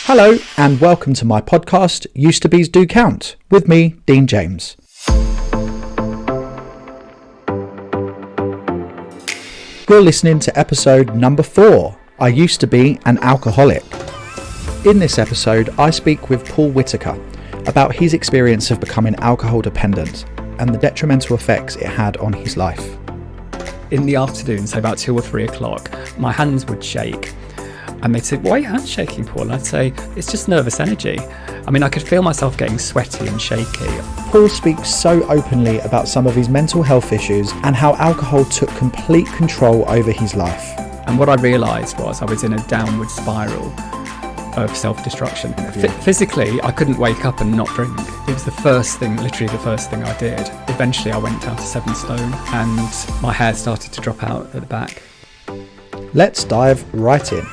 Hello and welcome to my podcast, Used to Be's Do Count, with me, Dean James. You're listening to episode number 4, I Used to Be an Alcoholic. In this episode, I speak with Paul Whittaker about his experience of becoming alcohol dependent and the detrimental effects it had on his life. In the afternoon, so about 2 or 3 o'clock, my hands would shake. And they'd say, "Why are your hands shaking, Paul?" And I'd say, "It's just nervous energy." I mean, I could feel myself getting sweaty and shaky. Paul speaks so openly about some of his mental health issues and how alcohol took complete control over his life. And what I realised was I was in a downward spiral of self-destruction. Physically, I couldn't wake up and not drink. It was literally the first thing I did. Eventually, I went down to 7 stone and my hair started to drop out at the back. Let's dive right in.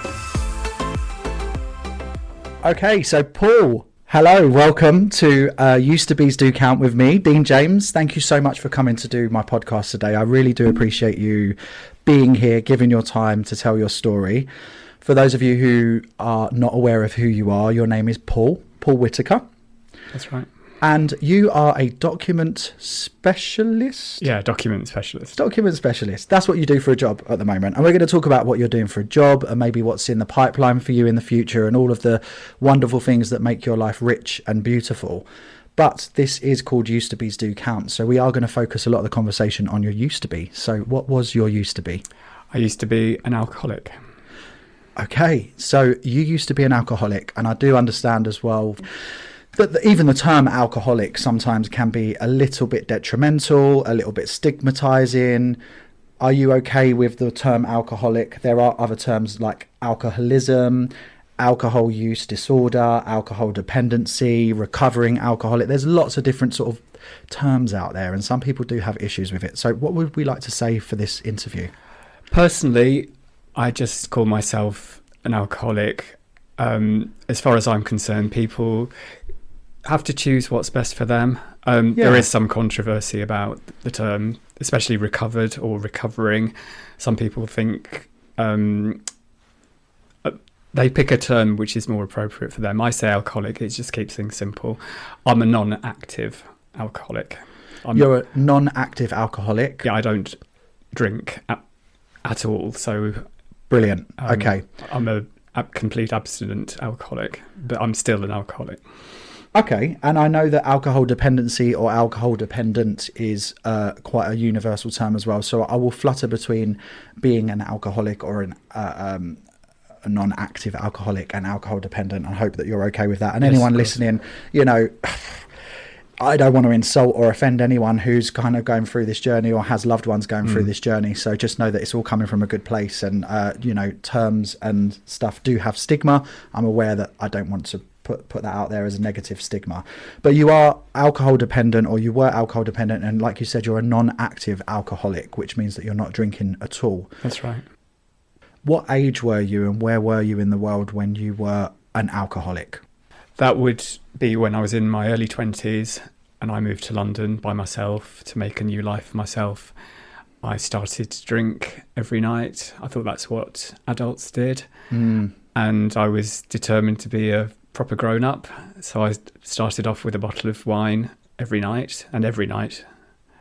Okay, so Paul, hello, welcome to Used to Be's Do Count with me, Dean James. Thank you so much for coming to do my podcast today. I really do appreciate you being here, giving your time to tell your story. For those of you who are not aware of who you are, your name is Paul Whittaker. That's right. And you are a document specialist? Yeah, document specialist. Document specialist. That's what you do for a job at the moment. And we're going to talk about what you're doing for a job and maybe what's in the pipeline for you in the future and all of the wonderful things that make your life rich and beautiful. But this is called Used to Be's Do Count. So we are going to focus a lot of the conversation on your used to be. So what was your used to be? I used to be an alcoholic. Okay, so you used to be an alcoholic. And I do understand as well that even the term alcoholic sometimes can be a little bit detrimental, a little bit stigmatizing. Are you okay with the term alcoholic? There are other terms like alcoholism, alcohol use disorder, alcohol dependency, recovering alcoholic. There's lots of different sort of terms out there, and some people do have issues with it. So what would we like to say for this interview? Personally, I just call myself an alcoholic. As far as I'm concerned, people have to choose what's best for them. There is some controversy about the term, especially recovered or recovering. Some people think they pick a term which is more appropriate for them. I say alcoholic, it just keeps things simple. I'm a non-active alcoholic. You're a non-active alcoholic? Yeah, I don't drink at all. So brilliant. Okay. I'm a complete abstinent alcoholic, but I'm still an alcoholic. Okay, and I know that alcohol dependency or alcohol dependent is quite a universal term as well. So I will flutter between being an alcoholic or a non-active alcoholic and alcohol dependent. I hope that you're okay with that. And yes, anyone listening, you know, I don't want to insult or offend anyone who's kind of going through this journey or has loved ones going through this journey. So just know that it's all coming from a good place. And, you know, terms and stuff do have stigma. I'm aware that I don't want to put that out there as a negative stigma, but you are alcohol dependent, or you were alcohol dependent, and like you said, you're a non-active alcoholic, which means that you're not drinking at all. That's right. What age were you and where were you in the world when you were an alcoholic? That would be when I was in my early 20s and I moved to London by myself to make a new life for myself. I started to drink every night. I thought that's what adults did. And I was determined to be a proper grown-up, so I started off with a bottle of wine every night,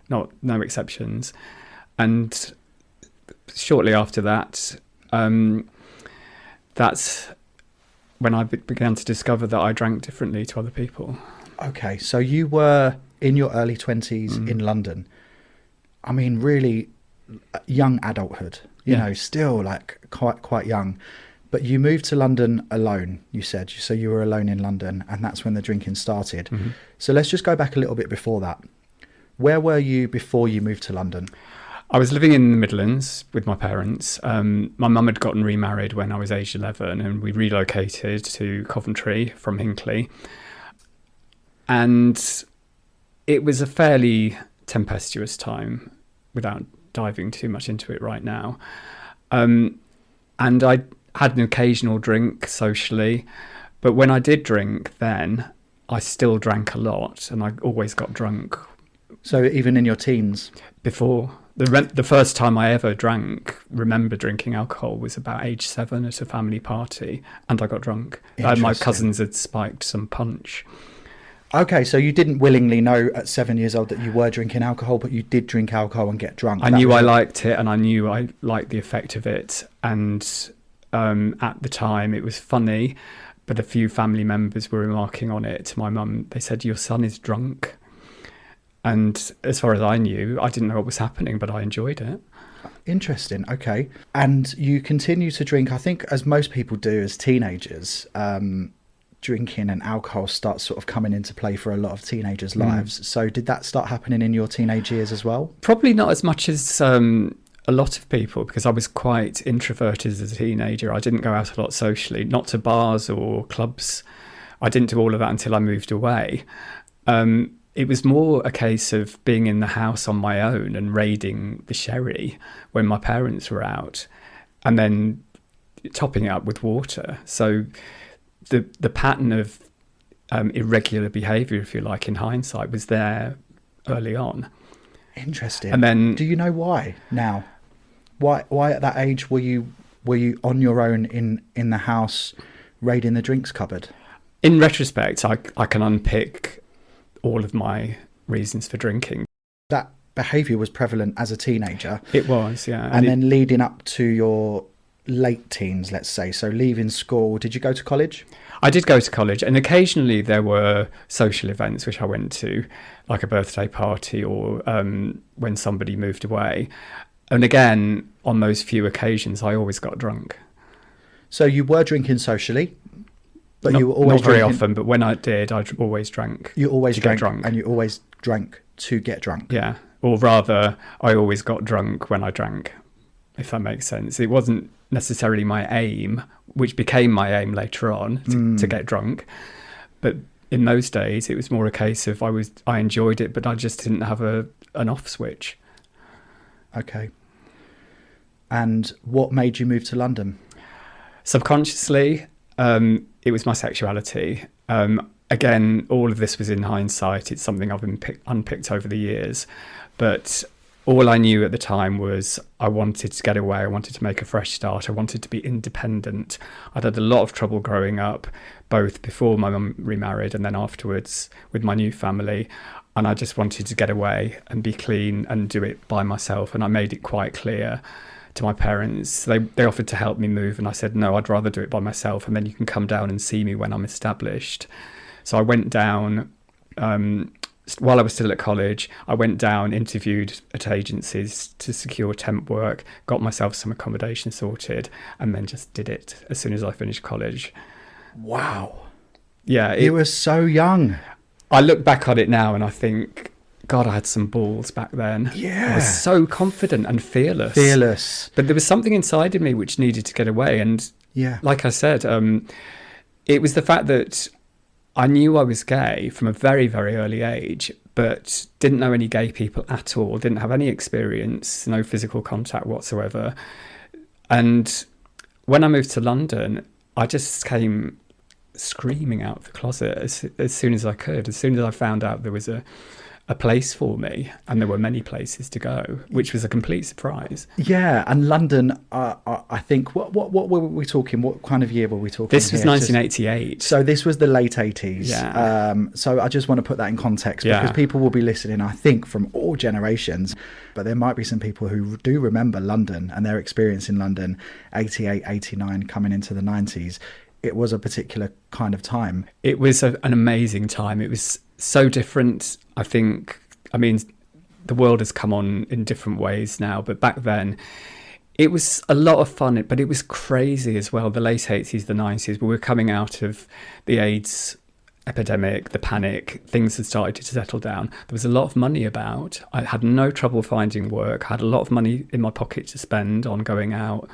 no exceptions. And shortly after that, that's when I began to discover that I drank differently to other people. Okay, so you were in your early 20s in London. I mean, really young adulthood, you know, still like quite young. But you moved to London alone, you said. So you were alone in London, and that's when the drinking started. So let's just go back a little bit before that. Where were you before you moved to London? I was living in the Midlands with my parents. My mum had gotten remarried when I was age 11, and we relocated to Coventry from Hinckley. And it was a fairly tempestuous time, without diving too much into it right now. And I had an occasional drink socially, but when I did drink then, I still drank a lot, and I always got drunk. So even in your teens? Before The first time I ever remember drinking alcohol, was about age 7 at a family party, and I got drunk. My cousins had spiked some punch. Okay, so you didn't willingly know at 7 years old that you were drinking alcohol, but you did drink alcohol and get drunk. I knew I liked it, and I knew I liked the effect of it. And at the time, it was funny, but a few family members were remarking on it to my mum. They said, "Your son is drunk." And as far as I knew, I didn't know what was happening, but I enjoyed it. Interesting. Okay. And you continue to drink, I think, as most people do as teenagers. Drinking and alcohol starts sort of coming into play for a lot of teenagers' lives. So did that start happening in your teenage years as well? Probably not as much as a lot of people, because I was quite introverted as a teenager. I didn't go out a lot socially, not to bars or clubs. I didn't do all of that until I moved away. It was more a case of being in the house on my own and raiding the sherry when my parents were out, and then topping it up with water. So the pattern of irregular behaviour, if you like, in hindsight, was there early on. Interesting. And then, do you know why now? Why at that age were you on your own in the house raiding the drinks cupboard? In retrospect, I can unpick all of my reasons for drinking. That behaviour was prevalent as a teenager. It was, yeah. And then leading up to your late teens, let's say, so leaving school, did you go to college? I did go to college, and occasionally there were social events which I went to, like a birthday party or when somebody moved away. And again, on those few occasions, I always got drunk. So you were drinking socially, but you were not always very drinking... often, but when I did, I always drank. You always get drank, drunk. and you always drank to get drunk. Yeah, or rather, I always got drunk when I drank, if that makes sense. It wasn't necessarily my aim, which became my aim later on, to get drunk. But in those days, it was more a case of I enjoyed it, but I just didn't have an off switch. Okay. And what made you move to London? Subconsciously, it was my sexuality. Again, all of this was in hindsight. It's something I've been unpicked over the years. But all I knew at the time was I wanted to get away. I wanted to make a fresh start. I wanted to be independent. I'd had a lot of trouble growing up, both before my mum remarried and then afterwards with my new family. And I just wanted to get away and be clean and do it by myself. And I made it quite clear to my parents. They offered to help me move, and I said, no, I'd rather do it by myself, and then you can come down and see me when I'm established. So I went down, while I was still at college, I went down, interviewed at agencies to secure temp work, got myself some accommodation sorted, and then just did it as soon as I finished college. Wow. Yeah. You were so young. I look back on it now and I think, God, I had some balls back then. Yeah. I was so confident and fearless. But there was something inside of me which needed to get away. And like I said, it was the fact that I knew I was gay from a very, very early age, but didn't know any gay people at all, didn't have any experience, no physical contact whatsoever. And when I moved to London, I just came screaming out of the closet as soon as I could, as soon as I found out there was a place for me, and there were many places to go, which was a complete surprise. Yeah, and London, I think, what were we talking? What kind of year were we talking? This was 1988. So this was the late 80s. Yeah. So I just want to put that in context, because people will be listening, I think, from all generations, but there might be some people who do remember London and their experience in London, 88, 89, coming into the 90s. It was a particular kind of time. It was an amazing time. It was so different. I mean, the world has come on in different ways now, but back then it was a lot of fun, but it was crazy as well. The late 80s, the 90s, we were coming out of the AIDS epidemic, the panic, things had started to settle down. There was a lot of money about. I had no trouble finding work. I had a lot of money in my pocket to spend on going out.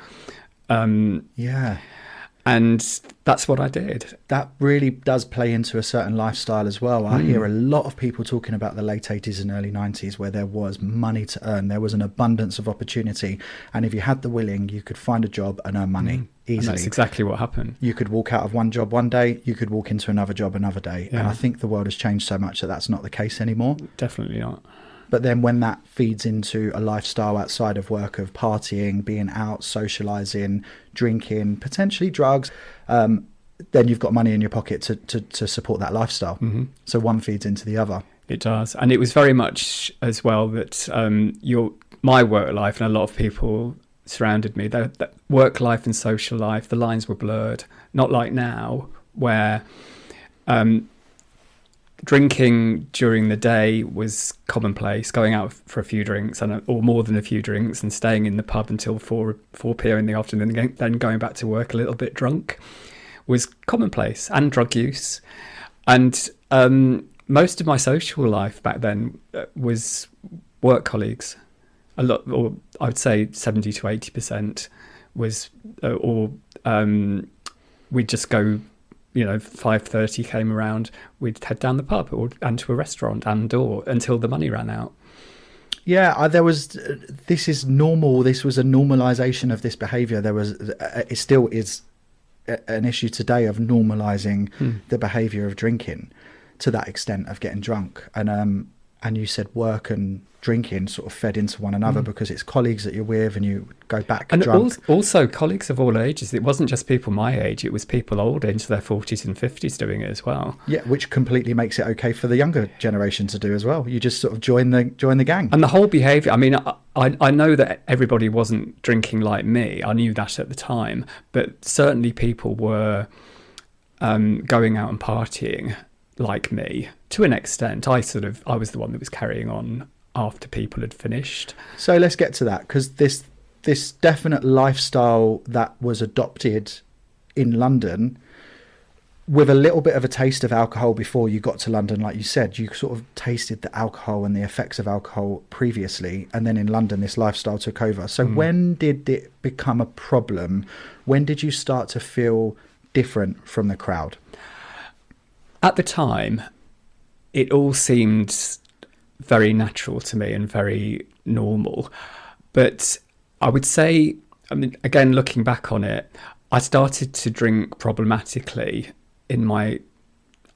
And that's what I did. That really does play into a certain lifestyle as well. I hear a lot of people talking about the late 80s and early 90s where there was money to earn. There was an abundance of opportunity. And if you had the willing, you could find a job and earn money easily. And that's exactly what happened. You could walk out of one job one day, you could walk into another job another day. Yeah. And I think the world has changed so much that that's not the case anymore. Definitely not. But then when that feeds into a lifestyle outside of work of partying, being out, socializing, drinking, potentially drugs, then you've got money in your pocket to support that lifestyle. Mm-hmm. So one feeds into the other. It does. And it was very much as well that my work life, and a lot of people surrounded me, that work life and social life, the lines were blurred. Not like now, where drinking during the day was commonplace, going out for a few drinks or more than a few drinks and staying in the pub until 4 p.m. in the afternoon, and then going back to work a little bit drunk was commonplace, and drug use. And most of my social life back then was work colleagues. A lot, or I would say 70 to 80% was, we'd just go, 5:30 came around, we'd head down the pub and to a restaurant or until the money ran out. Yeah, this is normal. This was a normalization of this behavior. It still is an issue today of normalizing the behavior of drinking to that extent of getting drunk. And you said work and drinking sort of fed into one another because it's colleagues that you're with and you go back and drunk. Also colleagues of all ages. It wasn't just people my age, it was people older into their 40s and 50s doing it as well. Yeah, which completely makes it okay for the younger generation to do as well. You just sort of join the gang. And the whole behaviour, I mean, I know that everybody wasn't drinking like me. I knew that at the time. But certainly people were going out and partying like me to an extent. I was the one that was carrying on after people had finished. So let's get to that, because this definite lifestyle that was adopted in London, with a little bit of a taste of alcohol before you got to London, like you said, you sort of tasted the alcohol and the effects of alcohol previously, and then in London this lifestyle took over. So when did it become a problem? When did you start to feel different from the crowd? At the time, it all seemed very natural to me and very normal. But I would say, I mean, again, looking back on it, I started to drink problematically in my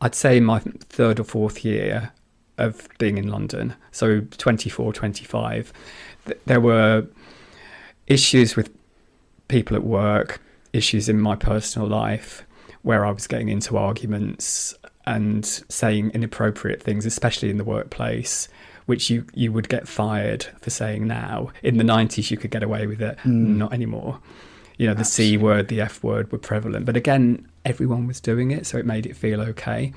third or fourth year of being in London. So 24, 25. There were issues with people at work, issues in my personal life, where I was getting into arguments and saying inappropriate things, especially in the workplace, which you would get fired for saying now. In the 90s, you could get away with it. Not anymore. The C word, the F word were prevalent. But again, everyone was doing it, so it made it feel okay.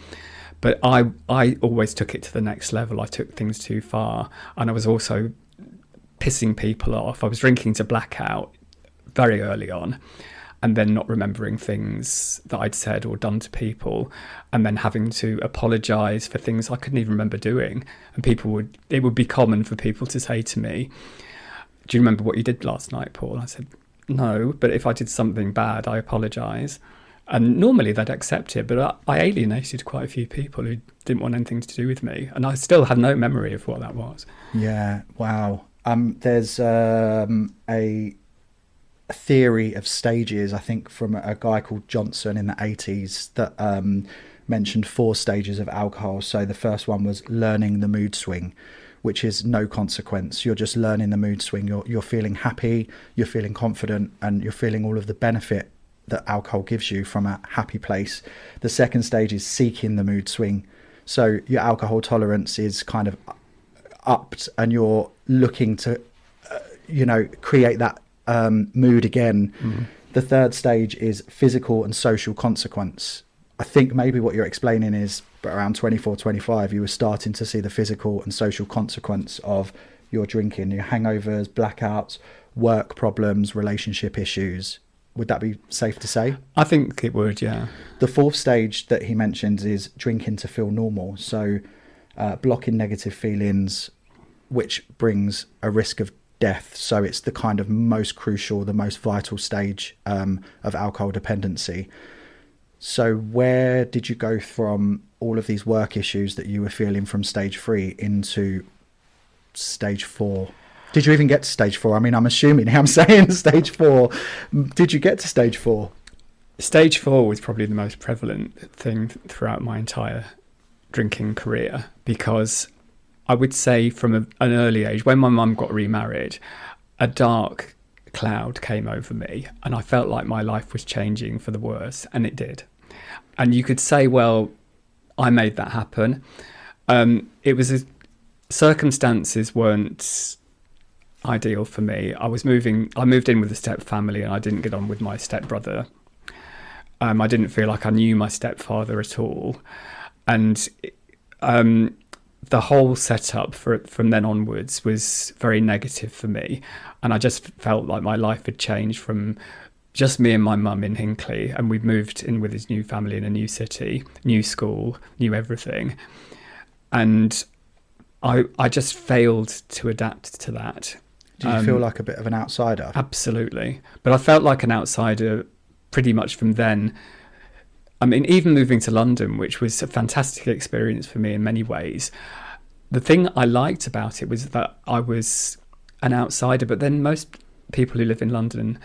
But I always took it to the next level. I took things too far. And I was also pissing people off. I was drinking to blackout very early on, and then not remembering things that I'd said or done to people, and then having to apologise for things I couldn't even remember doing. And it would be common for people to say to me, "Do you remember what you did last night, Paul?" I said, "No, but if I did something bad, I apologise." And normally they'd accept it, but I alienated quite a few people who didn't want anything to do with me. And I still have no memory of what that was. Yeah, wow. There's a theory of stages, I think, from a guy called Johnson in the 80s that mentioned 4 stages of alcohol. So the first one was learning the mood swing, which is no consequence. You're just learning the mood swing. You're feeling happy, you're feeling confident, and you're feeling all of the benefit that alcohol gives you from a happy place. The second stage is seeking the mood swing. So your alcohol tolerance is kind of upped and you're looking to, create that mood again. The third stage is physical and social consequence. I think maybe what you're explaining is around 24, 25, you were starting to see the physical and social consequence of your drinking, your hangovers, blackouts, work problems, relationship issues. Would that be safe to say? I think it would, yeah. The fourth stage that he mentions is drinking to feel normal. So blocking negative feelings, which brings a risk of death. So it's the kind of most crucial, the most vital stage of alcohol dependency. So where did you go from all of these work issues that you were feeling from stage 3 into stage 4? Did you even get to stage 4? I mean, I'm assuming I'm saying stage 4. Did you get to stage 4? Stage 4 was probably the most prevalent thing throughout my entire drinking career, because I would say from an early age, when my mum got remarried, a dark cloud came over me, and I felt like my life was changing for the worse, and it did. And you could say, well, I made that happen. Circumstances weren't ideal for me. I moved in with a step family, and I didn't get on with my stepbrother. I didn't feel like I knew my stepfather at all. And the whole setup from then onwards was very negative for me. And I just felt like my life had changed from just me and my mum in Hinckley, and we'd moved in with his new family in a new city, new school, new everything. And I just failed to adapt to that. Do you feel like a bit of an outsider? Absolutely. But I felt like an outsider pretty much from then. I mean, even moving to London, which was a fantastic experience for me in many ways, the thing I liked about it was that I was an outsider, but then most people who live in London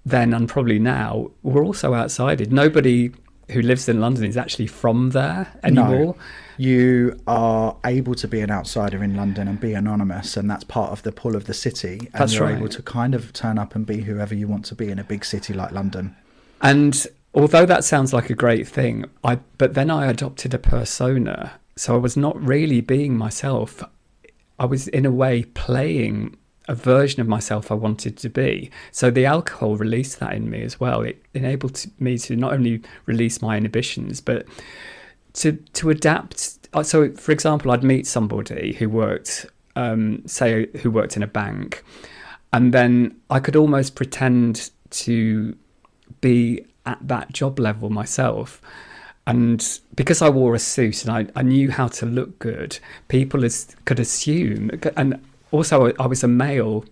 then and probably now were also outsiders. Nobody who lives in London is actually from there anymore. No, you are able to be an outsider in London and be anonymous, and that's part of the pull of the city. And that's you're right. able to kind of turn up and be whoever you want to be in a big city like London. And although that sounds like a great thing, but then I adopted a persona. So I was not really being myself. I was in a way playing a version of myself I wanted to be. So the alcohol released that in me as well. It enabled me to not only release my inhibitions, but to adapt. So, for example, I'd meet somebody who worked, who worked in a bank, and then I could almost pretend to be at that job level myself. And because I wore a suit and I knew how to look good, people could assume, and also I was a male.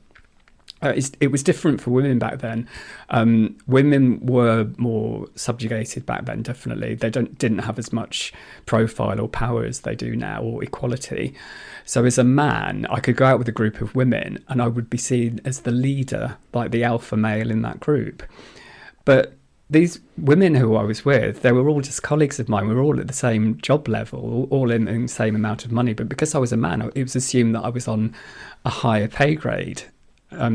It was different for women back then. Women were more subjugated back then, definitely. They didn't have as much profile or power as they do now, or equality. So as a man, I could go out with a group of women and I would be seen as the leader, like the alpha male in that group. But these women who I was with, they were all just colleagues of mine. We were all at the same job level, all in the same amount of money. But because I was a man, it was assumed that I was on a higher pay grade.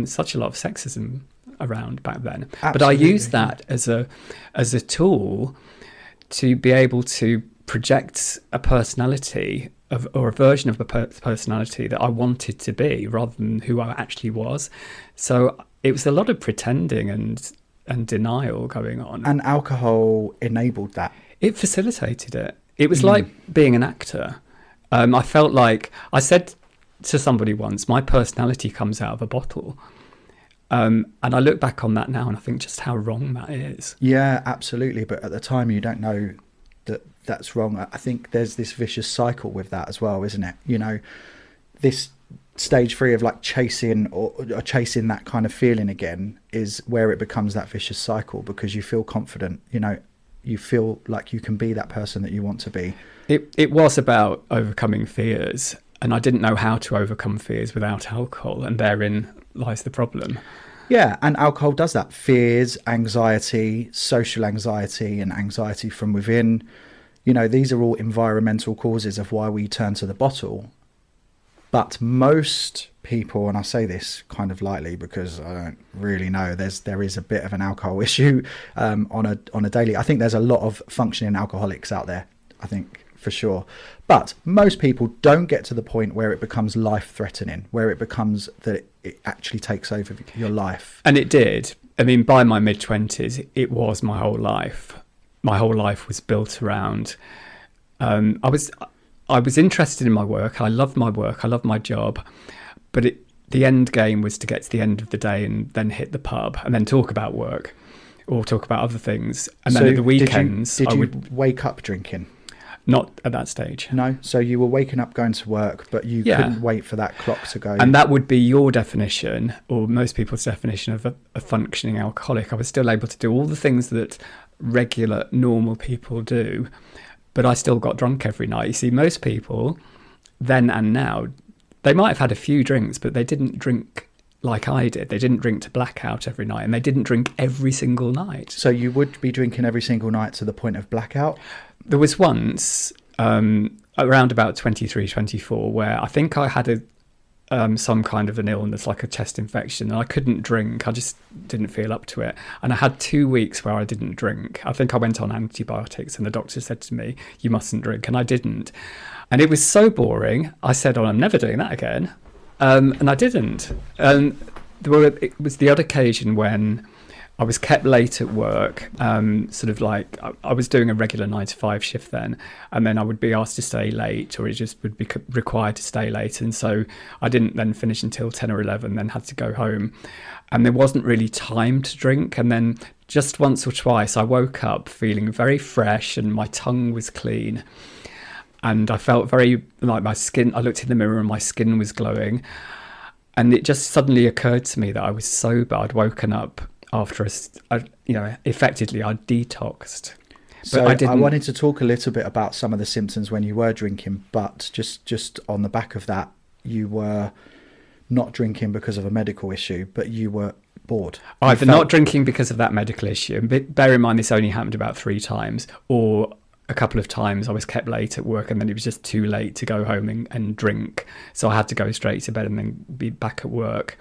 Such a lot of sexism around back then. Absolutely. But I used that as a tool to be able to project a personality or a version of a personality that I wanted to be rather than who I actually was. So it was a lot of pretending and denial going on. And alcohol enabled that. It facilitated it. It was like being an actor. I felt like, I said to somebody once, my personality comes out of a bottle. And I look back on that now and I think just how wrong that is. Yeah, absolutely. But at the time you don't know that that's wrong. I think there's this vicious cycle with that as well, isn't it? You know, this stage 3 of like chasing or chasing that kind of feeling again is where it becomes that vicious cycle, because you feel confident, you know, you feel like you can be that person that you want to be. It was about overcoming fears, and I didn't know how to overcome fears without alcohol, and therein lies the problem. Yeah, and alcohol does that. Fears, anxiety, social anxiety, and anxiety from within. You know, these are all environmental causes of why we turn to the bottle. But most people, and I say this kind of lightly because I don't really know, there is a bit of an alcohol issue on a daily. I think there's a lot of functioning alcoholics out there, I think, for sure. But most people don't get to the point where it becomes life-threatening, where it becomes that it actually takes over your life. And it did. I mean, by my mid-20s, it was my whole life. My whole life was built around... I was interested in my work. I loved my work. I loved my job. But the end game was to get to the end of the day and then hit the pub and then talk about work or talk about other things. And then at the weekends... Did you wake up drinking? Not at that stage. No? So you were waking up going to work, but you couldn't wait for that clock to go. And that would be your definition, or most people's definition of a functioning alcoholic. I was still able to do all the things that regular, normal people do, but I still got drunk every night. You see, most people, then and now, they might have had a few drinks, but they didn't drink like I did. They didn't drink to blackout every night, and they didn't drink every single night. So you would be drinking every single night to the point of blackout? There was once, around about 23, 24, where I think I had some kind of an illness, like a chest infection, and I couldn't drink. I just didn't feel up to it. And I had 2 weeks where I didn't drink. I think I went on antibiotics, and the doctor said to me, you mustn't drink, and I didn't. And it was so boring. I said, oh, I'm never doing that again. And I didn't. And it was the odd occasion when I was kept late at work, sort of like I was doing a regular 9 to 5 shift then, and then I would be asked to stay late, or it just would be required to stay late. And so I didn't then finish until 10 or 11, then had to go home. And there wasn't really time to drink. And then just once or twice I woke up feeling very fresh and my tongue was clean. And I felt very like my skin, I looked in the mirror and my skin was glowing. And it just suddenly occurred to me that I was sober. I'd woken up after effectively I detoxed. So I wanted to talk a little bit about some of the symptoms when you were drinking, but just on the back of that, you were not drinking because of a medical issue, but you were bored. Either not drinking because of that medical issue, and bear in mind this only happened about 3 times, or a couple of times I was kept late at work and then it was just too late to go home and drink. So I had to go straight to bed and then be back at work.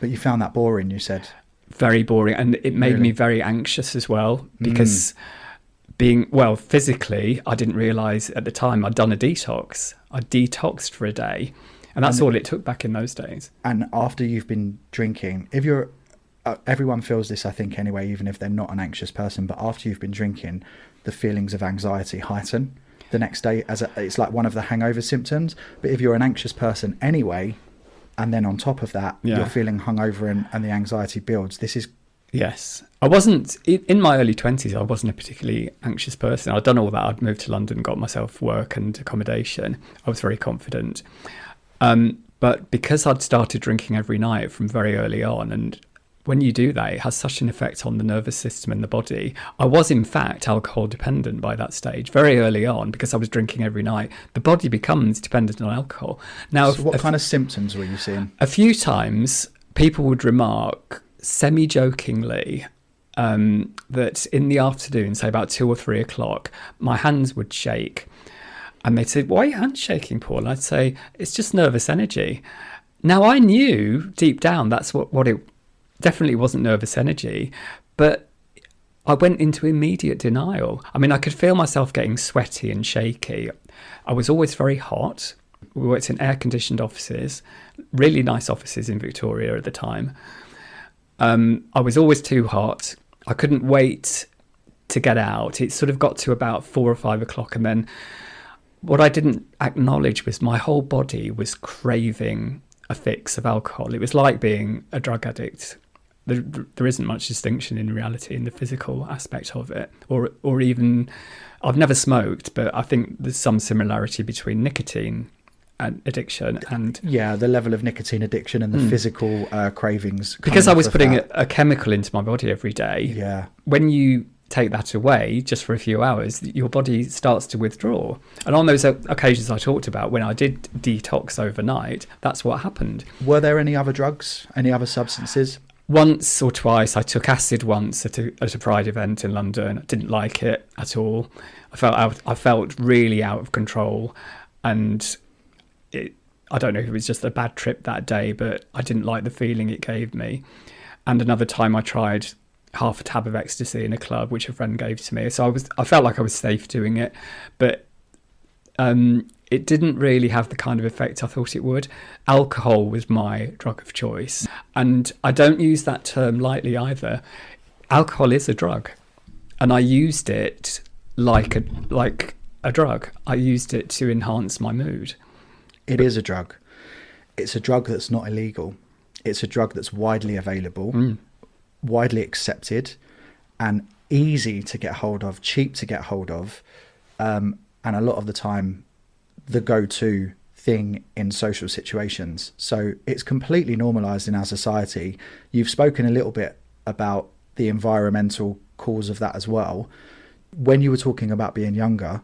But you found that boring, you said? Very boring. And it made me very anxious as well, because physically, I didn't realise at the time I'd done a detox. I detoxed for a day. And that's all it took back in those days. And after you've been drinking, if you're... everyone feels this, I think, anyway, even if they're not an anxious person. But after you've been drinking, the feelings of anxiety heighten the next day. It's like one of the hangover symptoms. But if you're an anxious person anyway, and then on top of that, you're feeling hungover and the anxiety builds, this is... Yes. I wasn't... In my early 20s, I wasn't a particularly anxious person. I'd done all that. I'd moved to London, got myself work and accommodation. I was very confident. But because I'd started drinking every night from very early on, and when you do that, it has such an effect on the nervous system and the body. I was, in fact, alcohol dependent by that stage, very early on, because I was drinking every night. The body becomes dependent on alcohol. Now, so what kind of symptoms were you seeing? A few times, people would remark, semi-jokingly, that in the afternoon, say about 2 or 3 o'clock, my hands would shake. And they'd say, why are your hands shaking, Paul? And I'd say, it's just nervous energy. Now, I knew deep down that's what it definitely wasn't nervous energy, but I went into immediate denial. I mean, I could feel myself getting sweaty and shaky. I was always very hot. We worked in air-conditioned offices, really nice offices in Victoria at the time. I was always too hot. I couldn't wait to get out. It sort of got to about 4 or 5 o'clock, and then what I didn't acknowledge was my whole body was craving a fix of alcohol. It was like being a drug addict. There isn't much distinction in reality in the physical aspect of it, or even, I've never smoked, but I think there's some similarity between nicotine and addiction and the level of nicotine addiction and the physical cravings. Because I was putting a chemical into my body every day. Yeah. When you take that away just for a few hours, your body starts to withdraw. And on those occasions I talked about, when I did detox overnight, that's what happened. Were there any other drugs, any other substances? Once or twice. I took acid once at a Pride event in London. I didn't like it at all. I felt really out of control, and I don't know if it was just a bad trip that day, but I didn't like the feeling it gave me. And another time I tried half a tab of ecstasy in a club, which a friend gave to me. So I felt like I was safe doing it, but it didn't really have the kind of effect I thought it would. Alcohol was my drug of choice. And I don't use that term lightly either. Alcohol is a drug. And I used it like a drug. I used it to enhance my mood. It is a drug. It's a drug that's not illegal. It's a drug that's widely available, widely accepted, and easy to get hold of, cheap to get hold of, and a lot of the time the go-to thing in social situations. So it's completely normalized in our society. You've spoken a little bit about the environmental cause of that as well. When you were talking about being younger,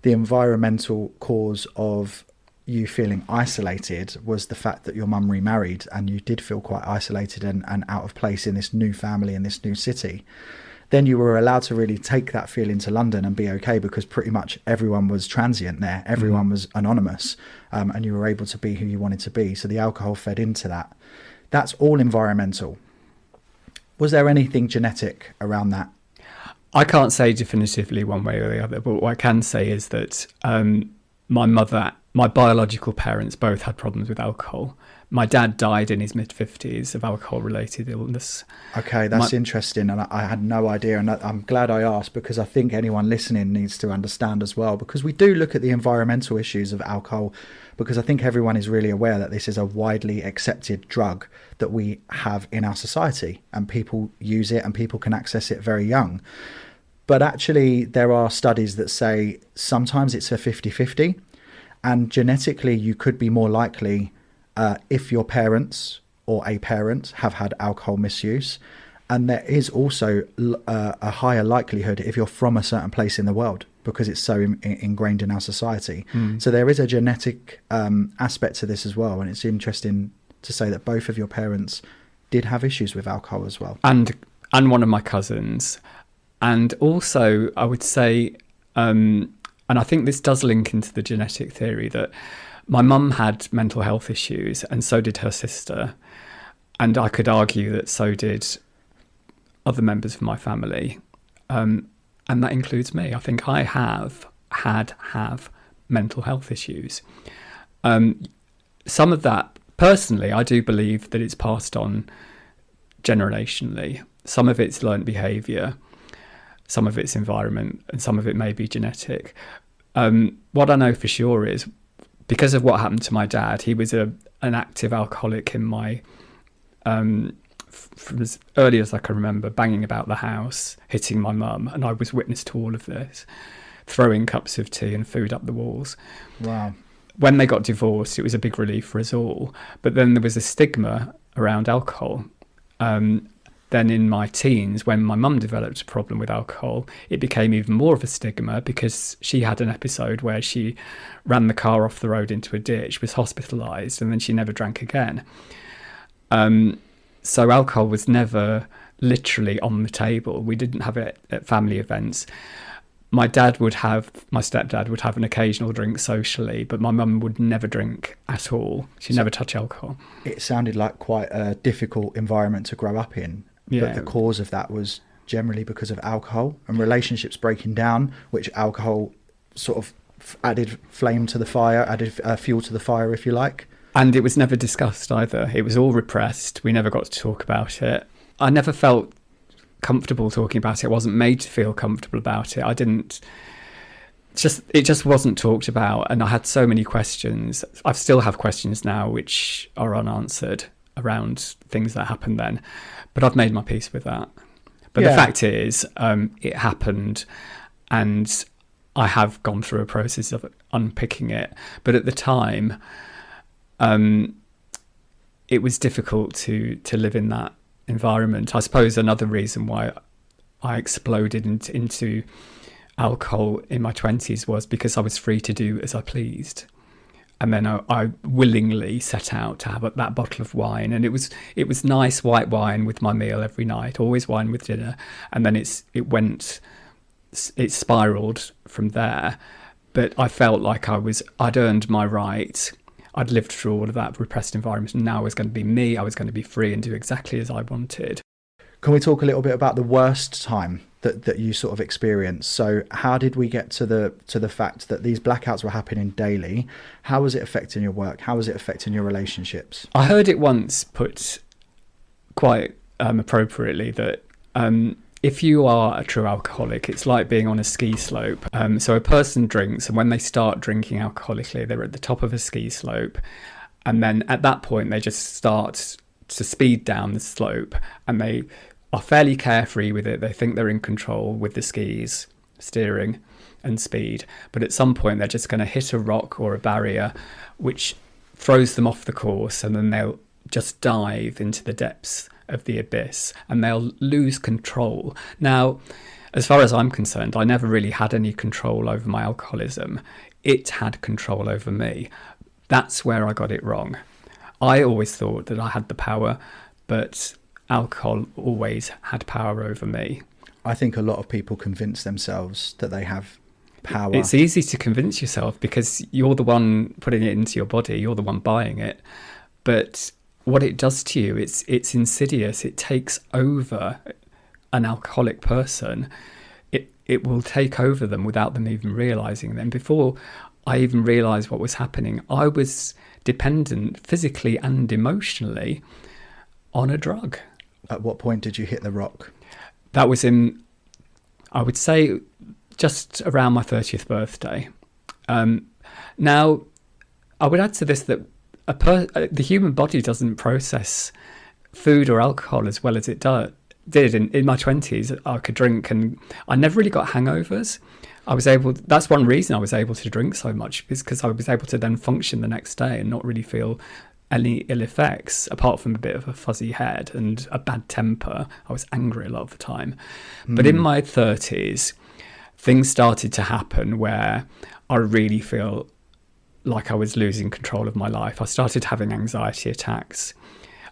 the environmental cause of you feeling isolated was the fact that your mum remarried and you did feel quite isolated and out of place in this new family in this new city. then you were allowed to really take that feeling to London and be okay, because pretty much everyone was transient there. Everyone was anonymous, and you were able to be who you wanted to be. So the alcohol fed into that. That's all environmental. Was there anything genetic around that? I can't say definitively one way or the other, but what I can say is that my biological parents both had problems with alcohol. My dad died in his mid-50s of alcohol-related illness. Okay, that's interesting, and I had no idea, and I'm glad I asked, because I think anyone listening needs to understand as well, because we do look at the environmental issues of alcohol, because I think everyone is really aware that this is a widely accepted drug that we have in our society, and people use it and people can access it very young. But actually, there are studies that say sometimes it's a 50-50, and genetically you could be more likely if your parents or a parent have had alcohol misuse. And there is also a higher likelihood if you're from a certain place in the world, because it's so ingrained in our society. So there is a genetic aspect to this as well. And it's interesting to say that both of your parents did have issues with alcohol as well. And one of my cousins. And also, I would say, and I think this does link into the genetic theory, that my mum had mental health issues and so did her sister. And I could argue that so did other members of my family. And that includes me. I think I have mental health issues. Some of that, personally, I do believe that it's passed on generationally. Some of it's learnt behaviour, some of it's environment, and some of it may be genetic. What I know for sure is, because of what happened to my dad, he was an active alcoholic in my, from as early as I can remember, banging about the house, hitting my mum, and I was witness to all of this, throwing cups of tea and food up the walls. Wow. When they got divorced, it was a big relief for us all. But then there was a stigma around alcohol. Then in my teens, when my mum developed a problem with alcohol, it became even more of a stigma, because she had an episode where she ran the car off the road into a ditch, was hospitalised, and then she never drank again. So alcohol was never literally on the table. We didn't have it at family events. My stepdad would have an occasional drink socially, but my mum would never drink at all. She'd never touch alcohol. It sounded like quite a difficult environment to grow up in. Yeah. But the cause of that was generally because of alcohol and relationships breaking down, which alcohol sort of added flame to the fire, added fuel to the fire, if you like. And it was never discussed either. It was all repressed. We never got to talk about it. I never felt comfortable talking about it. I wasn't made to feel comfortable about it. It just wasn't talked about. And I had so many questions. I still have questions now which are unanswered around things that happened then. But I've made my peace with that. But the fact is, it happened, and I have gone through a process of unpicking it. But at the time, it was difficult to live in that environment. I suppose another reason why I exploded into alcohol in my 20s was because I was free to do as I pleased. And then I willingly set out to have that bottle of wine, and it was nice white wine with my meal every night, always wine with dinner, and then it spiraled from there. But I felt like I'd earned my right. I'd lived through all of that repressed environment, and now I was going to be me. I was going to be free and do exactly as I wanted. Can we talk a little bit about the worst time that you sort of experienced? So how did we get to the fact that these blackouts were happening daily? How was it affecting your work? How was it affecting your relationships? I heard it once put quite appropriately that if you are a true alcoholic, it's like being on a ski slope. So a person drinks, and when they start drinking alcoholically, they're at the top of a ski slope. And then at that point, they just start to speed down the slope, and they are fairly carefree with it. They think they're in control with the skis, steering and speed. But at some point, they're just going to hit a rock or a barrier, which throws them off the course, and then they'll just dive into the depths of the abyss, and they'll lose control. Now, as far as I'm concerned, I never really had any control over my alcoholism. It had control over me. That's where I got it wrong. I always thought that I had the power, but alcohol always had power over me. I think a lot of people convince themselves that they have power. It's easy to convince yourself because you're the one putting it into your body, you're the one buying it. But what it does to you, it's insidious. It takes over an alcoholic person. It will take over them without them even realising. Then before I even realised what was happening, I was dependent physically and emotionally on a drug. At what point did you hit the rock? That was in, I would say, just around my 30th birthday. Now, I would add to this that the human body doesn't process food or alcohol as well as it did in my 20s. I could drink and I never really got hangovers. That's one reason I was able to drink so much, is because I was able to then function the next day and not really feel any ill effects, apart from a bit of a fuzzy head and a bad temper. I was angry a lot of the time. But in my 30s, things started to happen where I really feel like I was losing control of my life. I started having anxiety attacks,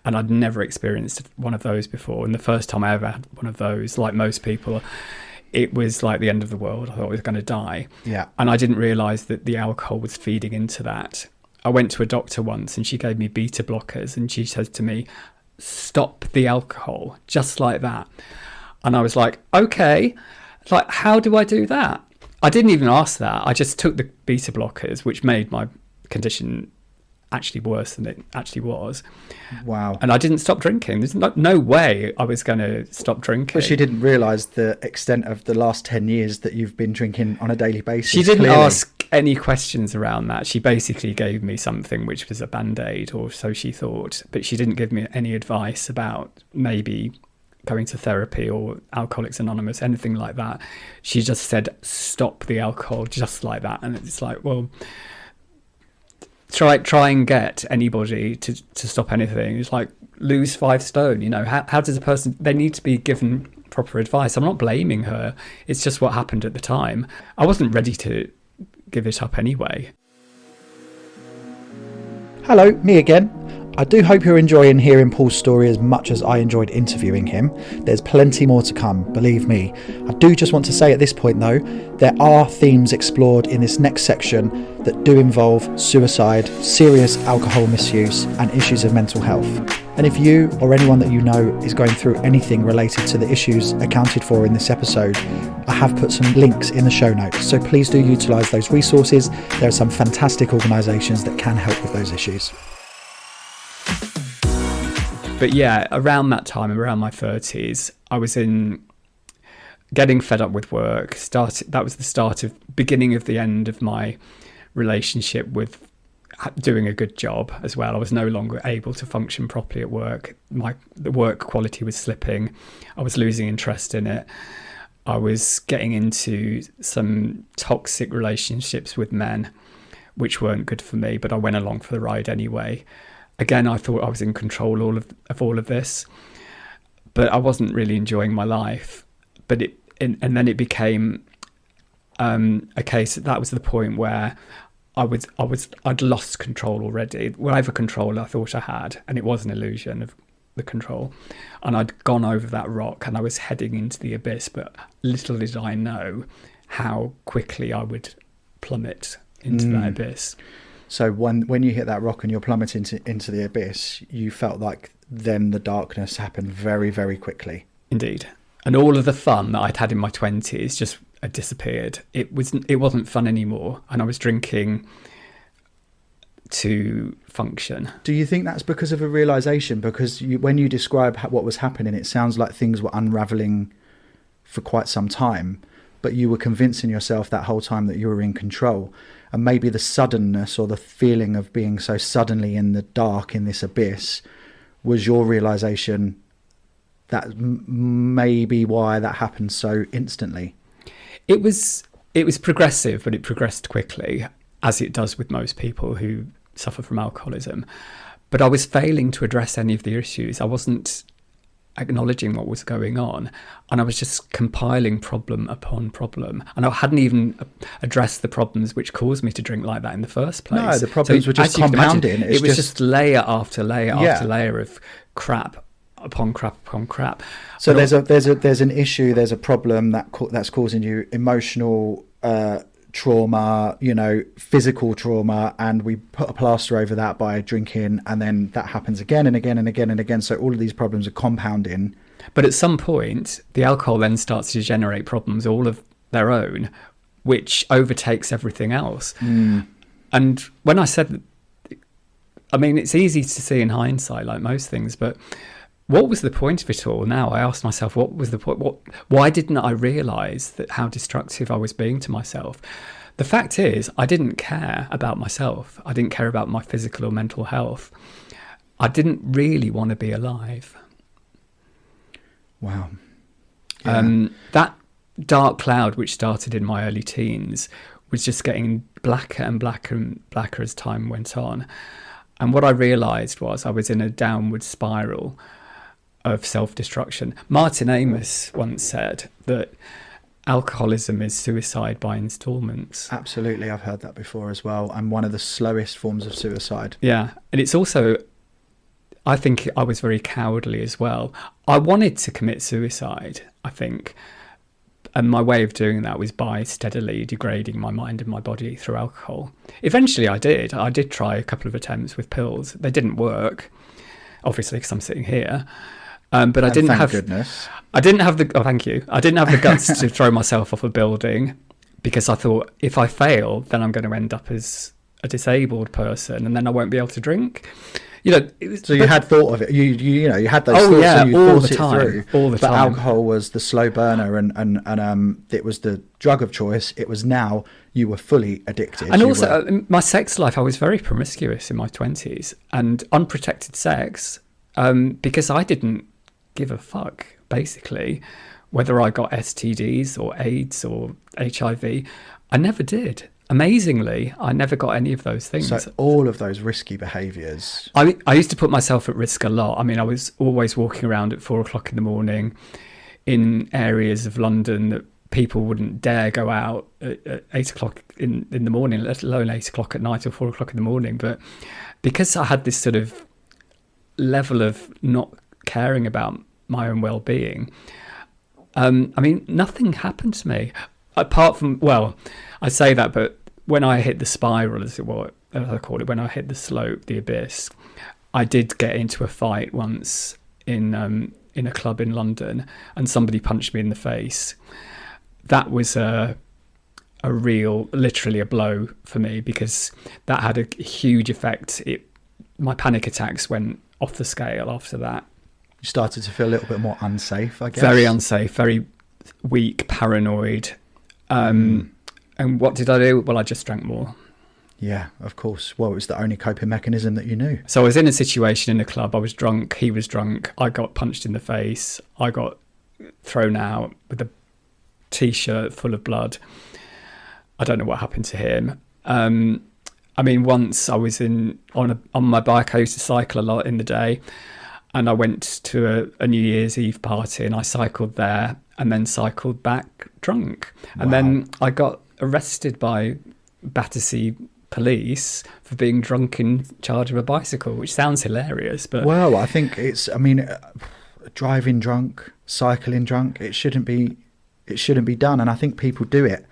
and I'd never experienced one of those before. And the first time I ever had one of those, like most people, it was like the end of the world. I thought I was going to die. Yeah. And I didn't realise that the alcohol was feeding into that. I went to a doctor once and she gave me beta blockers, and she said to me, stop the alcohol, just like that. And I was like, okay, like, how do I do that? I didn't even ask that. I just took the beta blockers, which made my condition actually worse than it actually was. Wow. And I didn't stop drinking. There's no way I was going to stop drinking. But she didn't realise the extent of the last 10 years that you've been drinking on a daily basis. She didn't clearly ask any questions around that. She basically gave me something which was a Band-Aid, or so she thought. But she didn't give me any advice about maybe going to therapy or Alcoholics Anonymous, anything like that. She just said, stop the alcohol, just like that. And it's like, well, try and get anybody to stop anything. It's like lose 5 stone. You know, how does a person, they need to be given proper advice. I'm not blaming her. It's just what happened at the time. I wasn't ready to give it up anyway. Hello, me again. I do hope you're enjoying hearing Paul's story as much as I enjoyed interviewing him. There's plenty more to come, believe me. I do just want to say at this point though, there are themes explored in this next section that do involve suicide, serious alcohol misuse and issues of mental health. And if you or anyone that you know is going through anything related to the issues accounted for in this episode, I have put some links in the show notes, so please do utilise those resources. There are some fantastic organisations that can help with those issues. But yeah, around that time, around my 30s, I was getting fed up with work. That was the beginning of the end of my relationship with doing a good job as well. I was no longer able to function properly at work. The work quality was slipping. I was losing interest in it. I was getting into some toxic relationships with men, which weren't good for me, but I went along for the ride anyway. Again, I thought I was in control of all of this, but I wasn't really enjoying my life. But and then it became a case that was the point where I'd lost control already. Whatever control I thought I had, and it was an illusion of the control, and I'd gone over that rock and I was heading into the abyss. But little did I know how quickly I would plummet into that abyss. So when you hit that rock and you're plummeting into the abyss, you felt like then the darkness happened very, very quickly. Indeed. And all of the fun that I'd had in my 20s just disappeared. It wasn't fun anymore. And I was drinking to function. Do you think that's because of a realisation? Because when you describe what was happening, it sounds like things were unravelling for quite some time, but you were convincing yourself that whole time that you were in control. And maybe the suddenness or the feeling of being so suddenly in the dark in this abyss was your realisation that maybe why that happened so instantly. It was progressive, but it progressed quickly, as it does with most people who suffer from alcoholism. But I was failing to address any of the issues. I wasn't acknowledging what was going on, and I was just compiling problem upon problem, and I hadn't even addressed the problems which caused me to drink like that in the first place. No, the problems were just as you can imagine, compounding. It was just layer after layer after layer of crap upon crap upon crap. So But there's an issue, there's a problem that's causing you emotional trauma, physical trauma, and we put a plaster over that by drinking, and then that happens again and again and again and again. So all of these problems are compounding. But at some point, the alcohol then starts to generate problems all of their own, which overtakes everything else. And when I said, I mean, it's easy to see in hindsight, like most things, but what was the point of it all? Now I asked myself, what was the point? Why didn't I realise that how destructive I was being to myself? The fact is, I didn't care about myself. I didn't care about my physical or mental health. I didn't really want to be alive. Wow. Yeah. That dark cloud, which started in my early teens, was just getting blacker and blacker and blacker as time went on. And what I realised was I was in a downward spiral of self-destruction. Martin Amis once said that alcoholism is suicide by instalments. Absolutely, I've heard that before as well. And one of the slowest forms of suicide. Yeah, and it's also, I think I was very cowardly as well. I wanted to commit suicide, I think. And my way of doing that was by steadily degrading my mind and my body through alcohol. Eventually I did. I did try a couple of attempts with pills. They didn't work, obviously, because I'm sitting here. But I didn't have... goodness. I didn't have the... Oh, thank you. I didn't have the guts to throw myself off a building, because I thought, if I fail, then I'm going to end up as a disabled person, and then I won't be able to drink. So you had thought of it. You had those thoughts. Yeah, and you all thought the time, it through. all the but time. Alcohol was the slow burner, and it was the drug of choice. It was now you were fully addicted. And also, my sex life, I was very promiscuous in my 20s, and unprotected sex, because I didn't give a fuck, basically, whether I got STDs or AIDS or HIV. I never did. Amazingly, I never got any of those things. So all of those risky behaviours. I used to put myself at risk a lot. I mean, I was always walking around at 4:00 in the morning in areas of London that people wouldn't dare go out at 8:00 in the morning, let alone 8:00 at night or 4:00 in the morning. But because I had this sort of level of not caring about my own well-being, I mean, nothing happened to me. Apart from, well, I say that, but when I hit the spiral, as I call it, when I hit the slope, the abyss, I did get into a fight once in a club in London, and somebody punched me in the face. That was literally a blow for me, because that had a huge effect. My panic attacks went off the scale after that. You started to feel a little bit more unsafe, I guess. Very unsafe, very weak, paranoid. And what did I do? Well, I just drank more. Yeah, of course. Well, it was the only coping mechanism that you knew. So I was in a situation in a club. I was drunk. He was drunk. I got punched in the face. I got thrown out with a T-shirt full of blood. I don't know what happened to him. I mean, once I was on my bike. I used to cycle a lot in the day, and I went to a New Year's Eve party, and I cycled there and then cycled back drunk. And then I got arrested by Battersea police for being drunk in charge of a bicycle, which sounds hilarious. But well, I think driving drunk, cycling drunk, it shouldn't be done. And I think people do it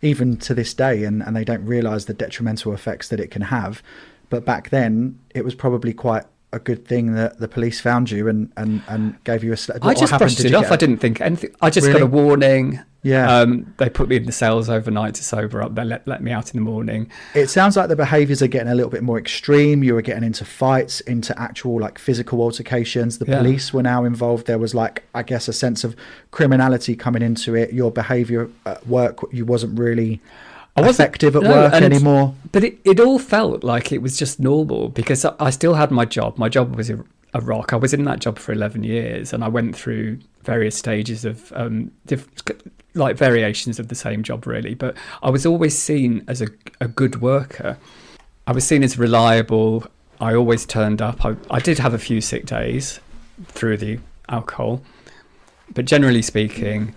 even to this day, and they don't realise the detrimental effects that it can have. But back then, it was probably quite a good thing that the police found you and gave you a... I just brushed it off. I didn't think anything. I just got a warning. Yeah. They put me in the cells overnight to sober up. They let me out in the morning. It sounds like the behaviours are getting a little bit more extreme. You were getting into fights, into actual physical altercations. The police were now involved. There was I guess a sense of criminality coming into it. Your behaviour at work, you wasn't really effective at work anymore. But it all felt like it was just normal, because I still had my job. My job was a rock. I was in that job for 11 years, and I went through various stages of variations of the same job, really. But I was always seen as a good worker. I was seen as reliable. I always turned up. I did have a few sick days through the alcohol, but generally speaking,